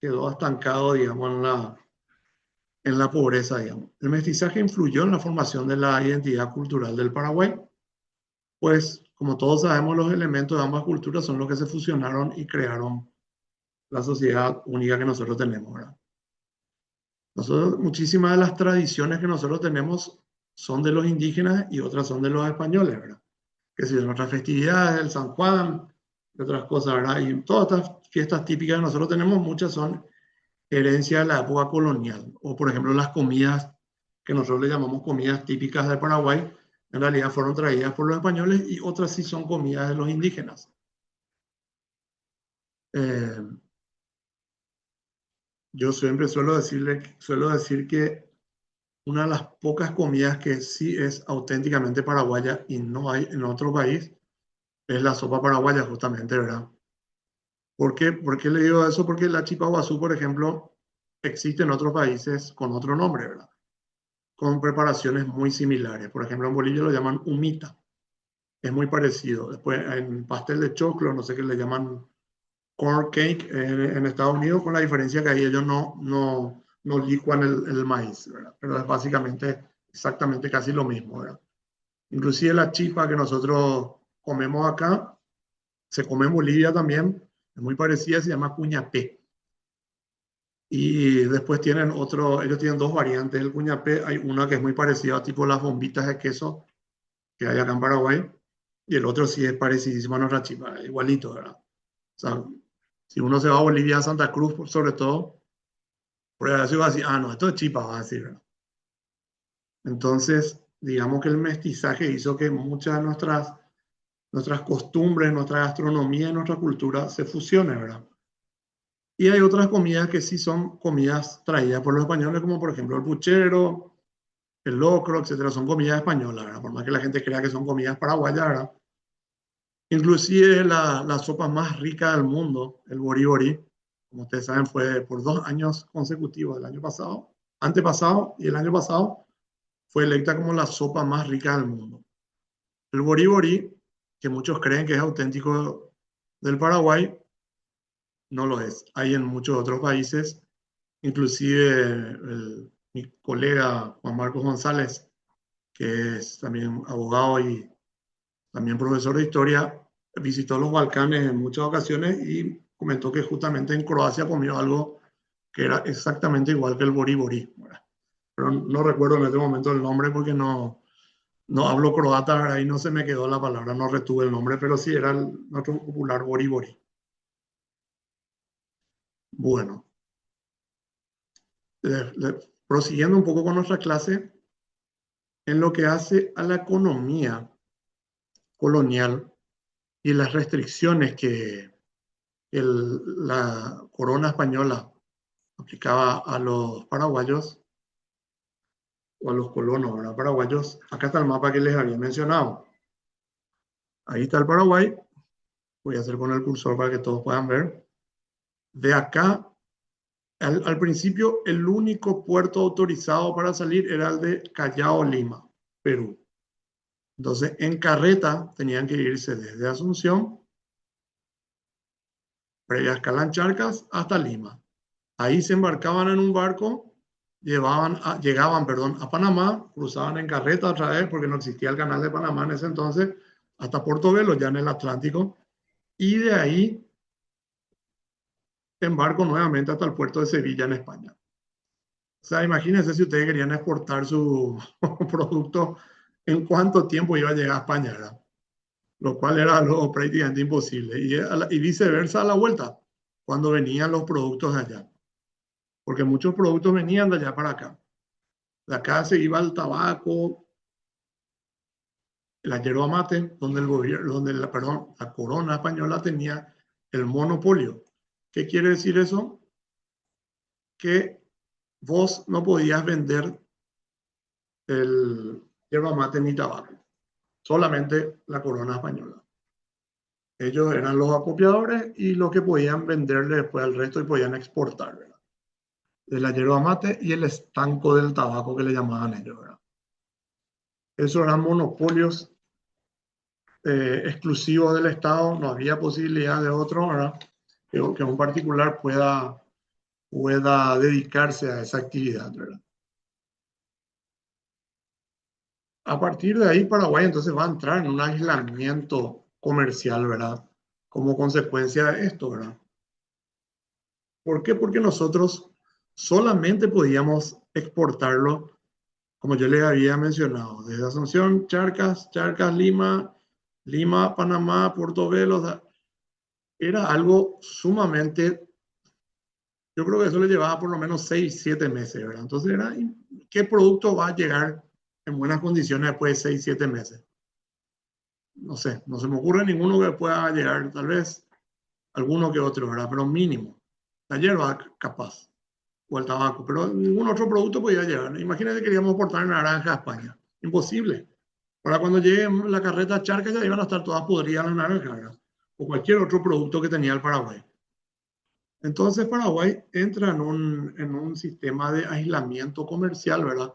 quedó estancado, digamos, en la pobreza, digamos. El mestizaje influyó en la formación de la identidad cultural del Paraguay, pues, como todos sabemos, los elementos de ambas culturas son los que se fusionaron y crearon la sociedad única que nosotros tenemos, ¿verdad? Muchísimas de las tradiciones que nosotros tenemos son de los indígenas y otras son de los españoles, ¿verdad? Que si de nuestras festividades, el San Juan, y otras cosas, ¿verdad? Y todas estas fiestas típicas que nosotros tenemos, muchas son herencia de la época colonial. O, por ejemplo, las comidas que nosotros le llamamos comidas típicas de Paraguay, en realidad fueron traídas por los españoles y otras sí son comidas de los indígenas. Yo siempre suelo decir que una de las pocas comidas que sí es auténticamente paraguaya y no hay en otro país es la sopa paraguaya, justamente, ¿verdad? ¿Por qué? ¿Por qué le digo eso? Porque la chipa guazú, por ejemplo, existe en otros países con otro nombre, ¿verdad? Con preparaciones muy similares. Por ejemplo, en Bolivia lo llaman humita. Es muy parecido. Después, en pastel de choclo, no sé qué le llaman corn cake en Estados Unidos, con la diferencia que ahí ellos no licuan el maíz, ¿verdad? Pero es básicamente exactamente casi lo mismo, ¿verdad? Inclusive la chipa que nosotros comemos acá, se come en Bolivia también, es muy parecida, se llama cuñapé. Y después ellos tienen dos variantes del cuñapé. Hay una que es muy parecida, tipo las bombitas de queso que hay acá en Paraguay, y el otro sí es parecidísimo a nuestra chipa, igualito, ¿verdad? O sea, si uno se va a Bolivia, a Santa Cruz, sobre todo, por eso va a decir, no, esto es chipa, va a decir, ¿verdad? Entonces, digamos que el mestizaje hizo que muchas de nuestras costumbres, nuestra gastronomía y nuestra cultura se fusionen, ¿verdad? Y hay otras comidas que sí son comidas traídas por los españoles, como por ejemplo el puchero, el locro, etcétera. Son comidas españolas, ¿verdad? Por más que la gente crea que son comidas paraguayas, ¿verdad? Inclusive la sopa más rica del mundo, el bori bori, como ustedes saben, fue por 2 años consecutivos, el año pasado, antepasado y el año pasado, fue electa como la sopa más rica del mundo. El bori bori, que muchos creen que es auténtico del Paraguay, no lo es. Hay en muchos otros países, inclusive mi colega Juan Marcos González, que es también abogado y también profesor de historia, visitó los Balcanes en muchas ocasiones y comentó que justamente en Croacia comió algo que era exactamente igual que el bori bori. Pero no recuerdo en este momento el nombre porque no hablo croata, ahí no se me quedó la palabra, no retuve el nombre, pero sí era nuestro popular bori bori. Bueno, prosiguiendo un poco con nuestra clase, en lo que hace a la economía colonial y las restricciones que la corona española aplicaba a los paraguayos o a los colonos, ¿verdad? Paraguayos. Acá está el mapa que les había mencionado. Ahí está el Paraguay. Voy a hacer con el cursor para que todos puedan ver. De acá, al principio, el único puerto autorizado para salir era el de Callao, Lima, Perú. Entonces, en carreta tenían que irse desde Asunción, previas Calancharcas, hasta Lima. Ahí se embarcaban en un barco, llegaban a Panamá, cruzaban en carreta otra vez, porque no existía el canal de Panamá en ese entonces, hasta Portobelo, ya en el Atlántico, y de ahí embarco nuevamente hasta el puerto de Sevilla, en España. O sea, imagínense si ustedes querían exportar su producto, en cuánto tiempo iba a llegar a España, ¿verdad? Lo cual era algo prácticamente imposible. Y viceversa a la vuelta, cuando venían los productos de allá. Porque muchos productos venían de allá para acá. De acá se iba el tabaco, la yerba mate, donde el gobierno, la corona española tenía el monopolio. ¿Qué quiere decir eso? Que vos no podías vender el yerba mate ni tabaco, solamente la corona española. Ellos eran los acopiadores y los que podían venderle después al resto y podían exportar, ¿verdad? De la yerba mate y el estanco del tabaco que le llamaban ellos, ¿verdad? Esos eran monopolios exclusivos del Estado, no había posibilidad de otro, ¿verdad? Que un particular pueda dedicarse a esa actividad, ¿verdad? A partir de ahí, Paraguay entonces va a entrar en un aislamiento comercial, ¿verdad? Como consecuencia de esto, ¿verdad? ¿Por qué? Porque nosotros solamente podíamos exportarlo, como yo les había mencionado, desde Asunción, Charcas, Lima, Panamá, Portobelo. Era algo sumamente, yo creo que eso le llevaba por lo menos 6, 7 meses, ¿verdad? Entonces era, ¿qué producto va a llegar en buenas condiciones después de 6, 7 meses? No sé, no se me ocurre ninguno que pueda llegar, tal vez alguno que otro, ¿verdad? Pero mínimo. La hierba capaz, o el tabaco, pero ningún otro producto podía llegar. Imagínate que queríamos exportar naranja a España. Imposible. Para cuando llegue la carreta charca ya iban a estar todas podridas las naranjas, ¿verdad? O cualquier otro producto que tenía el Paraguay. Entonces Paraguay entra en un sistema de aislamiento comercial, ¿verdad?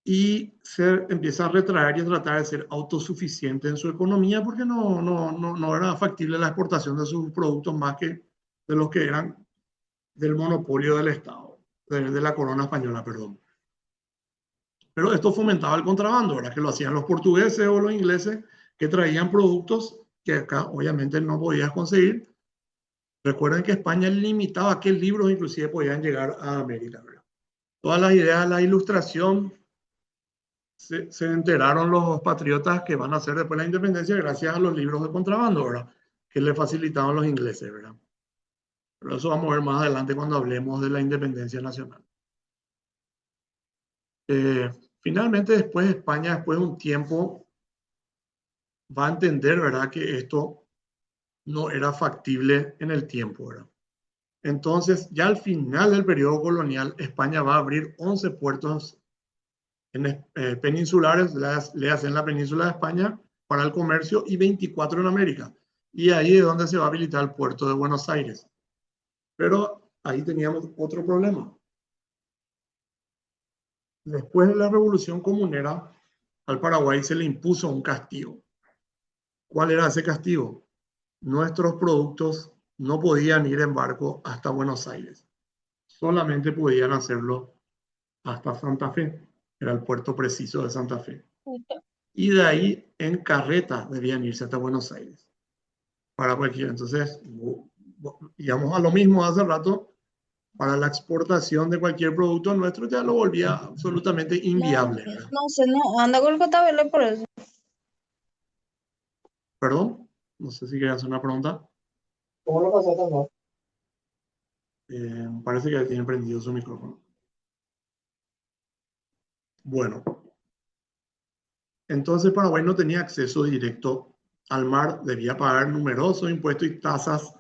Y se empieza a retraer y a tratar de ser autosuficiente en su economía porque no era factible la exportación de sus productos más que de los que eran del monopolio del Estado, de la corona española, perdón. Pero esto fomentaba el contrabando, ¿verdad? Que lo hacían los portugueses o los ingleses que traían productos que acá obviamente no podías conseguir. Recuerden que España limitaba qué libros inclusive podían llegar a América, ¿verdad? Todas las ideas de la ilustración se enteraron los patriotas que van a hacer después la independencia gracias a los libros de contrabando, ¿verdad? Que le facilitaban los ingleses, ¿verdad? Pero eso vamos a ver más adelante cuando hablemos de la independencia nacional. Finalmente, después España, después de un tiempo, va a entender, ¿verdad?, que esto no era factible en el tiempo, ¿verdad? Entonces, ya al final del periodo colonial, España va a abrir 11 puertos peninsulares, le hacen la península de España para el comercio y 24 en América. Y ahí es donde se va a habilitar el puerto de Buenos Aires. Pero ahí teníamos otro problema. Después de la Revolución Comunera, al Paraguay se le impuso un castigo. ¿Cuál era ese castigo? Nuestros productos no podían ir en barco hasta Buenos Aires. Solamente podían hacerlo hasta Santa Fe. Era el puerto preciso de Santa Fe. Y de ahí en carreta debían irse hasta Buenos Aires. Para cualquier. Entonces, digamos a lo mismo hace rato, para la exportación de cualquier producto nuestro ya lo volvía absolutamente inviable. No sé, no, anda con el JBL por eso. Perdón, no sé si querías hacer una pregunta. ¿Cómo lo pasaste, amor? Parece que tiene prendido su micrófono. Bueno, entonces Paraguay no tenía acceso directo al mar, debía pagar numerosos impuestos y tasas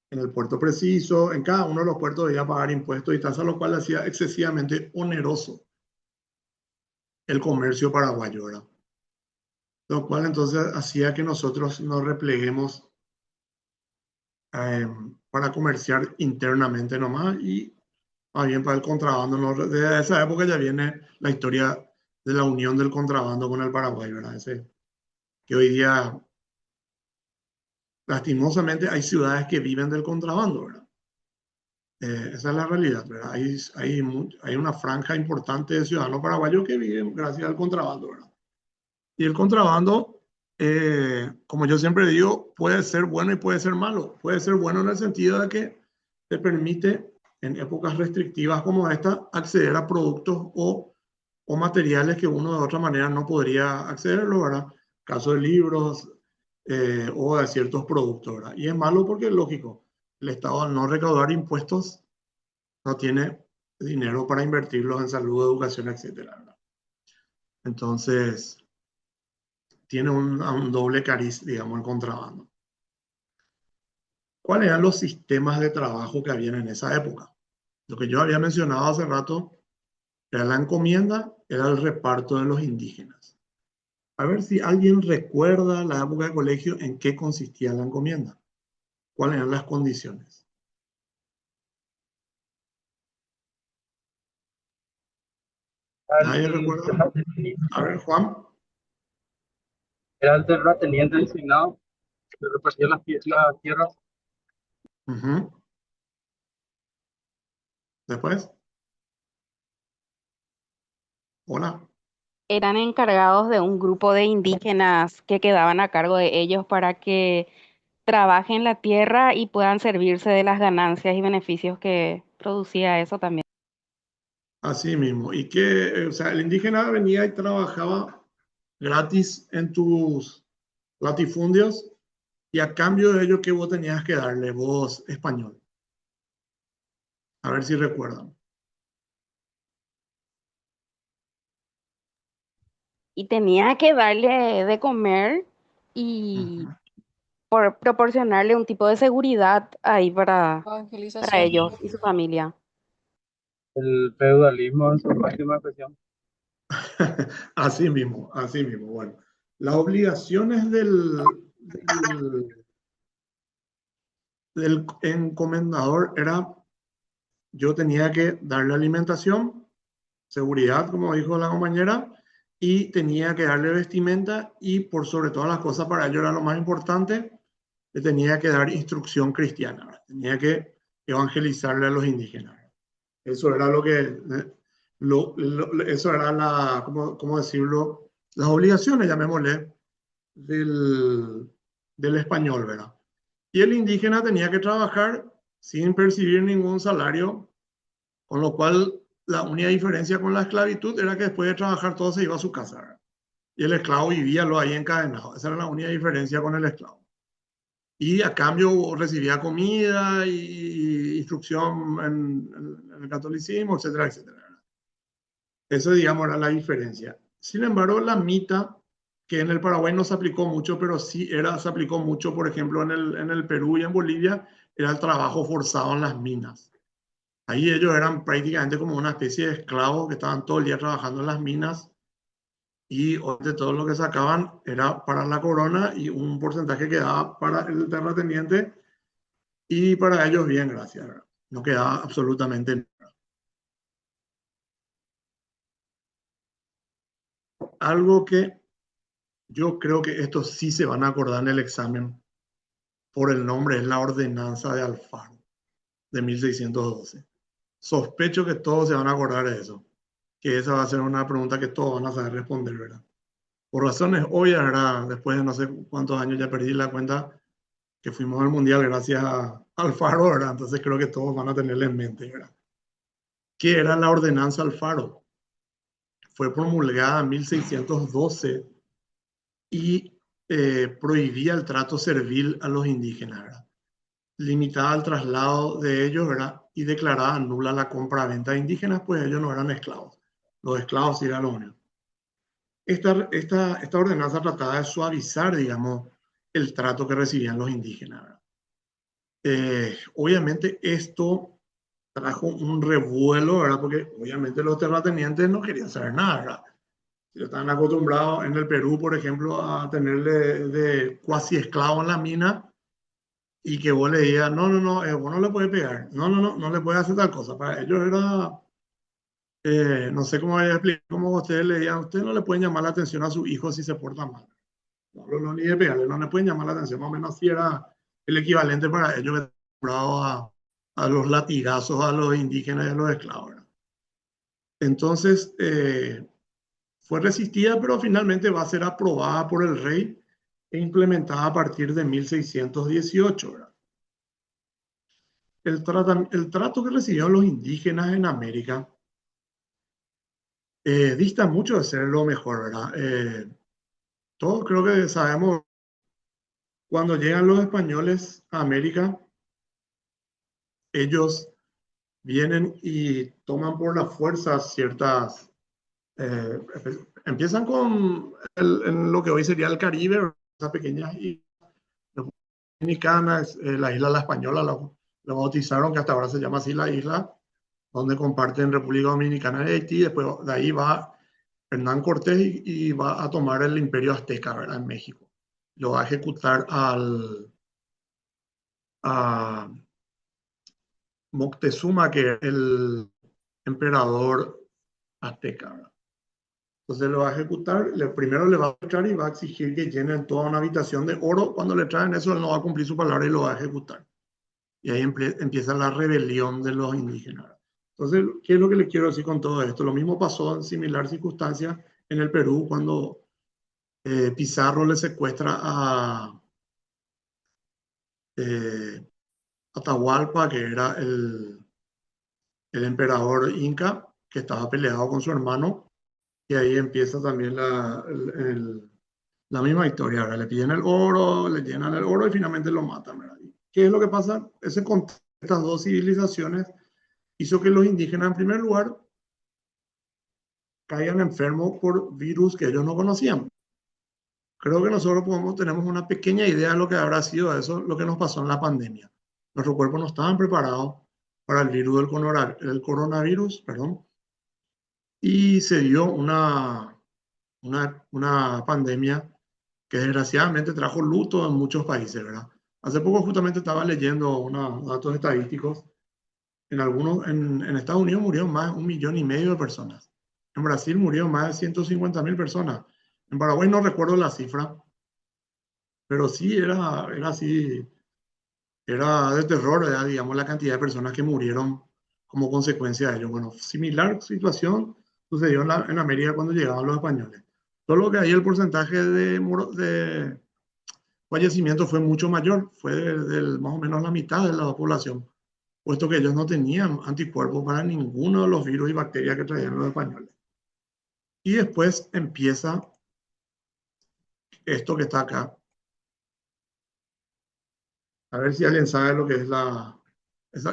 en el puerto preciso, en cada uno de los puertos debía pagar impuestos y tasas, lo cual hacía excesivamente oneroso el comercio paraguayo, ¿verdad? Lo cual entonces hacía que nosotros nos repleguemos para comerciar internamente nomás y más bien para el contrabando. Desde esa época ya viene la historia de la unión del contrabando con el Paraguay, ¿verdad? Que hoy día, lastimosamente, hay ciudades que viven del contrabando, ¿verdad? Esa es la realidad, ¿verdad? Hay una franja importante de ciudadanos paraguayos que viven gracias al contrabando, ¿verdad? Y el contrabando, como yo siempre digo, puede ser bueno y puede ser malo. Puede ser bueno en el sentido de que te permite, en épocas restrictivas como esta, acceder a productos o materiales que uno de otra manera no podría accederlo, ¿verdad? Caso de libros o de ciertos productos, ¿verdad? Y es malo porque, lógico, el Estado al no recaudar impuestos no tiene dinero para invertirlos en salud, educación, etcétera, ¿verdad? Entonces, tiene un doble cariz, digamos, el contrabando. ¿Cuáles eran los sistemas de trabajo que habían en esa época? Lo que yo había mencionado hace rato era la encomienda, era el reparto de los indígenas. A ver si alguien recuerda la época de colegio en qué consistía la encomienda. ¿Cuáles eran las condiciones? ¿Nadie recuerda? A ver, Juan. Era el terrateniente designado que repartía las tierras. Después. Hola. Eran encargados de un grupo de indígenas que quedaban a cargo de ellos para que trabajen la tierra y puedan servirse de las ganancias y beneficios que producía eso también. Así mismo. Y que, o sea, el indígena venía y trabajaba gratis en tus latifundios y a cambio de ello, ¿qué vos tenías que darle, vos español? A ver si recuerdan. Y tenía que darle de comer y proporcionarle un tipo de seguridad ahí para ellos y su familia. El feudalismo en su máxima expresión. Así mismo, así mismo. Bueno, las obligaciones del encomendador era, yo tenía que darle alimentación, seguridad, como dijo la compañera, y tenía que darle vestimenta y por sobre todas las cosas, para ello era lo más importante, le tenía que dar instrucción cristiana, ¿verdad? Tenía que evangelizarle a los indígenas. Eso era lo que, eso era ¿cómo decirlo? Las obligaciones, llamémosle, del español, ¿verdad? Y el indígena tenía que trabajar sin percibir ningún salario, con lo cual la única diferencia con la esclavitud era que después de trabajar todo se iba a su casa, ¿verdad? Y el esclavo vivía lo ahí encadenado. Esa era la única diferencia con el esclavo. Y a cambio recibía comida y instrucción en el catolicismo, etcétera, etcétera. Eso, digamos, era la diferencia. Sin embargo, la mita que en el Paraguay no se aplicó mucho, pero sí se aplicó mucho, por ejemplo, en el Perú y en Bolivia, era el trabajo forzado en las minas. Ahí ellos eran prácticamente como una especie de esclavos que estaban todo el día trabajando en las minas y de todo lo que sacaban era para la corona y un porcentaje quedaba para el terrateniente y para ellos bien, gracias. ¿Verdad? No quedaba absolutamente nada. Algo que yo creo que esto sí se van a acordar en el examen por el nombre, es la ordenanza de Alfaro de 1612. Sospecho que todos se van a acordar de eso, que esa va a ser una pregunta que todos van a saber responder, ¿verdad? Por razones obvias, ¿verdad? Después de no sé cuántos años ya perdí la cuenta que fuimos al Mundial gracias a Alfaro, ¿verdad? Entonces creo que todos van a tenerla en mente, ¿verdad? ¿Qué era la ordenanza Alfaro? Fue promulgada en 1612 y prohibía el trato servil a los indígenas, ¿verdad? Limitaba el traslado de ellos, ¿verdad? Y declaraba nula la compra-venta de indígenas, pues ellos no eran esclavos. Los esclavos sí eran los únicos. Esta ordenanza trataba de suavizar, digamos, el trato que recibían los indígenas, ¿verdad? Obviamente esto trajo un revuelo, ¿verdad? Porque obviamente los terratenientes no querían saber nada, ¿verdad? Estaban acostumbrados en el Perú, por ejemplo, a tenerle de cuasi esclavo en la mina y que vos le digas, no, no, no, vos no le puedes pegar, no, no, no, no le puedes hacer tal cosa. Para ellos era, no sé cómo voy a explicar, como ustedes le digan, ustedes no le pueden llamar la atención a su hijo si se porta mal. No, ni de pegarle, no le pueden llamar la atención, más o menos si era el equivalente para ellos que estaban acostumbrados a los latigazos a los indígenas y a los esclavos, ¿verdad? Entonces, fue resistida, pero finalmente va a ser aprobada por el rey e implementada a partir de 1618. ¿Verdad? El trato que recibieron los indígenas en América dista mucho de ser lo mejor, ¿verdad? Todos creo que sabemos, cuando llegan los españoles a América, ellos vienen y toman por la fuerza ciertas... empiezan con en lo que hoy sería el Caribe, esas pequeñas islas dominicanas, la isla La Española, la bautizaron, que hasta ahora se llama así la isla, donde comparten República Dominicana y Haití. Después de ahí va Hernán Cortés y va a tomar el Imperio Azteca, ¿verdad? En México. Lo va a ejecutar a Moctezuma, que es el emperador azteca, ¿verdad? Entonces lo va a ejecutar, primero le va a entrar y va a exigir que llenen toda una habitación de oro. Cuando le traen eso, él no va a cumplir su palabra y lo va a ejecutar. Y ahí empieza la rebelión de los indígenas. Entonces, ¿qué es lo que les quiero decir con todo esto? Lo mismo pasó en similar circunstancia en el Perú cuando Pizarro le secuestra a Atahualpa, que era el emperador inca, que estaba peleado con su hermano. Y ahí empieza también la misma historia. ¿Verdad? Le piden el oro, le llenan el oro y finalmente lo matan. ¿Verdad? ¿Qué es lo que pasa? Ese contexto de estas dos civilizaciones hizo que los indígenas, en primer lugar, caigan enfermos por virus que ellos no conocían. Creo que nosotros tenemos una pequeña idea de lo que habrá sido eso, lo que nos pasó en la pandemia. Nuestros cuerpos no estaban preparados para el virus del coronavirus, perdón, y se dio una pandemia que desgraciadamente trajo luto en muchos países, ¿verdad? Hace poco justamente estaba leyendo unos datos estadísticos. En Estados Unidos murieron más de 1,5 millones de personas. En Brasil murieron más de 150.000 personas. En Paraguay no recuerdo la cifra, pero sí era así, era de terror, ¿verdad? Digamos, la cantidad de personas que murieron como consecuencia de ello. Bueno, similar situación sucedió en América cuando llegaban los españoles. Solo que ahí el porcentaje de fallecimiento fue mucho mayor, fue de más o menos la mitad de la población, puesto que ellos no tenían anticuerpos para ninguno de los virus y bacterias que traían los españoles. Y después empieza esto que está acá. A ver si alguien sabe lo que es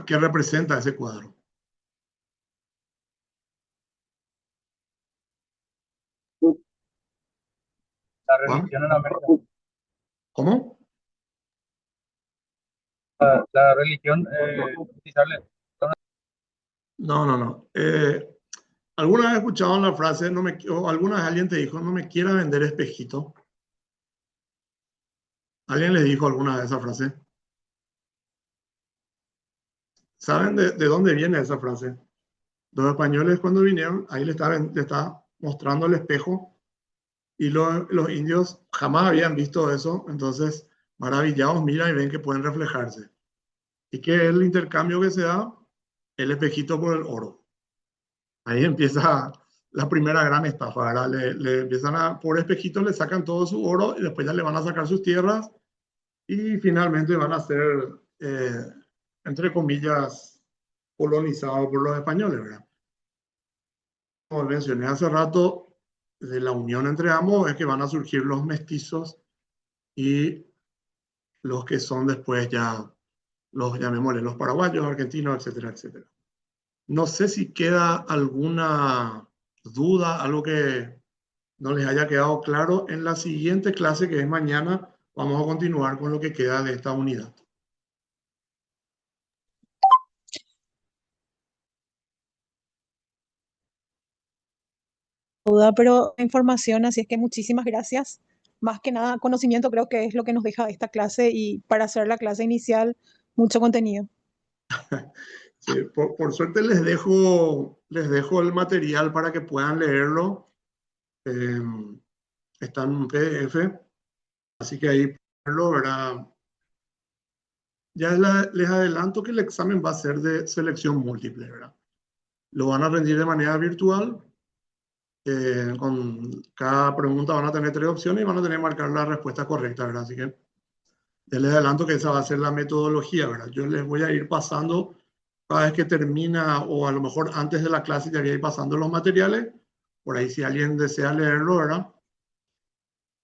qué representa ese cuadro. la ¿Ah? religión en América. ¿Cómo? La religión, utilizarle. No, no, no. ¿Alguna vez he escuchado la frase, o alguna vez alguien te dijo, no me quiera vender espejito? ¿Alguien les dijo alguna vez esa frase? ¿Saben de dónde viene esa frase? Los españoles cuando vinieron, ahí le está mostrando el espejo y los indios jamás habían visto eso, entonces maravillados miran y ven que pueden reflejarse. ¿Y qué es el intercambio que se da? El espejito por el oro. Ahí empieza la primera gran estafa, ¿verdad? Le empiezan por espejito le sacan todo su oro y después ya le van a sacar sus tierras y finalmente van a ser, entre comillas, colonizados por los españoles, ¿verdad? Como mencioné hace rato, de la unión entre ambos es que van a surgir los mestizos y los que son después ya los, llamémosle, los paraguayos, argentinos, etcétera, etcétera. No sé si queda alguna duda, algo que no les haya quedado claro. En la siguiente clase, que es mañana, vamos a continuar con lo que queda de esta unidad. Duda, pero información, así es que muchísimas gracias. Más que nada, conocimiento creo que es lo que nos deja esta clase y para hacer la clase inicial, mucho contenido. Sí, por suerte les dejo el material para que puedan leerlo. Está en un PDF, así que ahí pueden leerlo, ¿verdad? Ya les adelanto que el examen va a ser de selección múltiple, ¿verdad? Lo van a rendir de manera virtual. Con cada pregunta van a tener 3 opciones y van a tener que marcar la respuesta correcta, ¿verdad? Así que ya les adelanto que esa va a ser la metodología, ¿verdad? Yo les voy a ir pasando cada vez que termina o a lo mejor antes de la clase ya voy a ir pasando los materiales, por ahí si alguien desea leerlo, ¿verdad?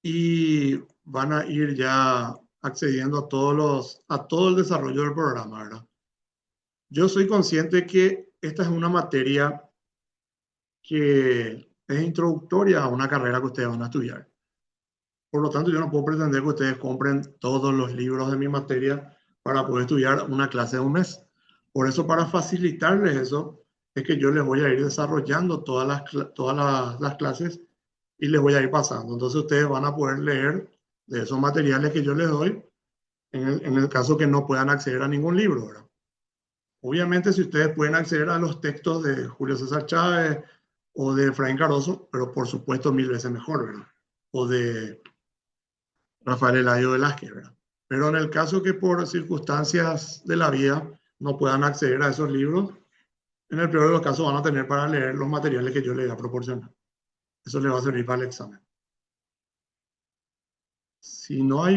Y van a ir ya accediendo a todo el desarrollo del programa, ¿verdad? Yo soy consciente que esta es una materia que es introductoria a una carrera que ustedes van a estudiar. Por lo tanto, yo no puedo pretender que ustedes compren todos los libros de mi materia para poder estudiar una clase de un mes. Por eso, para facilitarles eso, es que yo les voy a ir desarrollando todas las clases y les voy a ir pasando. Entonces, ustedes van a poder leer de esos materiales que yo les doy en el caso que no puedan acceder a ningún libro, ¿verdad? Obviamente, si ustedes pueden acceder a los textos de Julio César Chávez o de Efraín Caroso, pero por supuesto 1000 veces mejor, ¿verdad? O de Rafael Eladio Velázquez, ¿verdad? Pero en el caso que por circunstancias de la vida no puedan acceder a esos libros, en el peor de los casos van a tener para leer los materiales que yo les voy a proporcionar. Eso les va a servir para el examen. Si no hay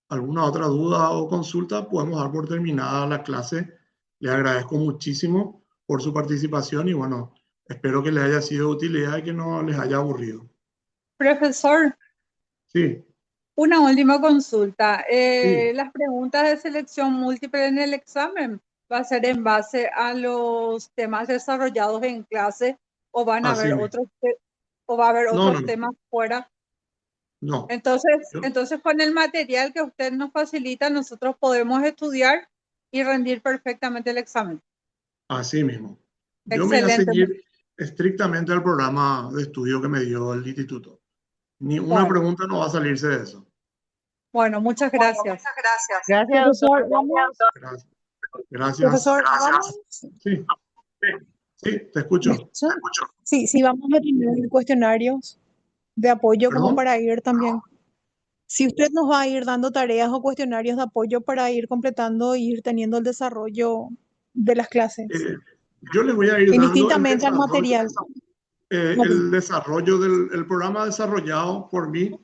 alguna otra duda o consulta, podemos dar por terminada la clase. Les agradezco muchísimo por su participación y bueno, espero que les haya sido de utilidad y que no les haya aburrido. Profesor, Sí, una última consulta. sí, Las preguntas de selección múltiple en el examen va a ser en base a los temas desarrollados en clase o van a así haber mismo. o va a haber No, otros no, temas fuera. no. Entonces con el material que usted nos facilita, nosotros podemos estudiar y rendir perfectamente el examen. Así mismo. Yo me voy a Excelente. ceñir estrictamente al programa de estudio que me dio el instituto. Ni una Bueno. pregunta no va a salirse de eso. Bueno, muchas gracias. Gracias, Profesor, Gracias. Gracias. Profesor, Sí, sí, te escucho. Sí, sí, vamos a tener cuestionarios de apoyo como ¿Perdón? para ir también. Si usted nos va a ir dando tareas o cuestionarios de apoyo para ir completando e ir teniendo el desarrollo de las clases, Yo les voy a ir dando indistintamente al material. el desarrollo del programa desarrollado por mí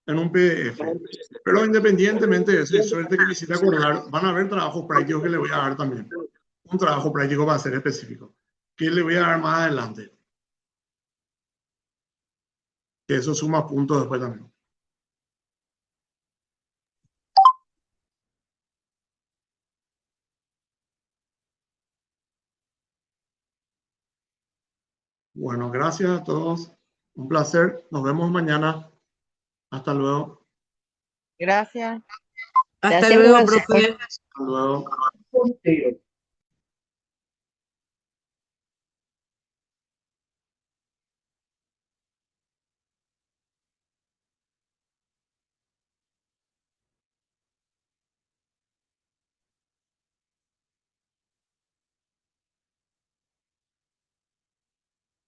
en un PDF. Pero independientemente de eso, y suerte que me hiciste acordar, van a haber trabajos prácticos que le voy a dar también. Un trabajo práctico va a ser específico, que le voy a dar más adelante. Que eso suma puntos después también. Bueno, gracias a todos. Un placer. Nos vemos mañana. Hasta luego. Gracias. Hasta Gracias, luego, profesor. profe. Hasta luego.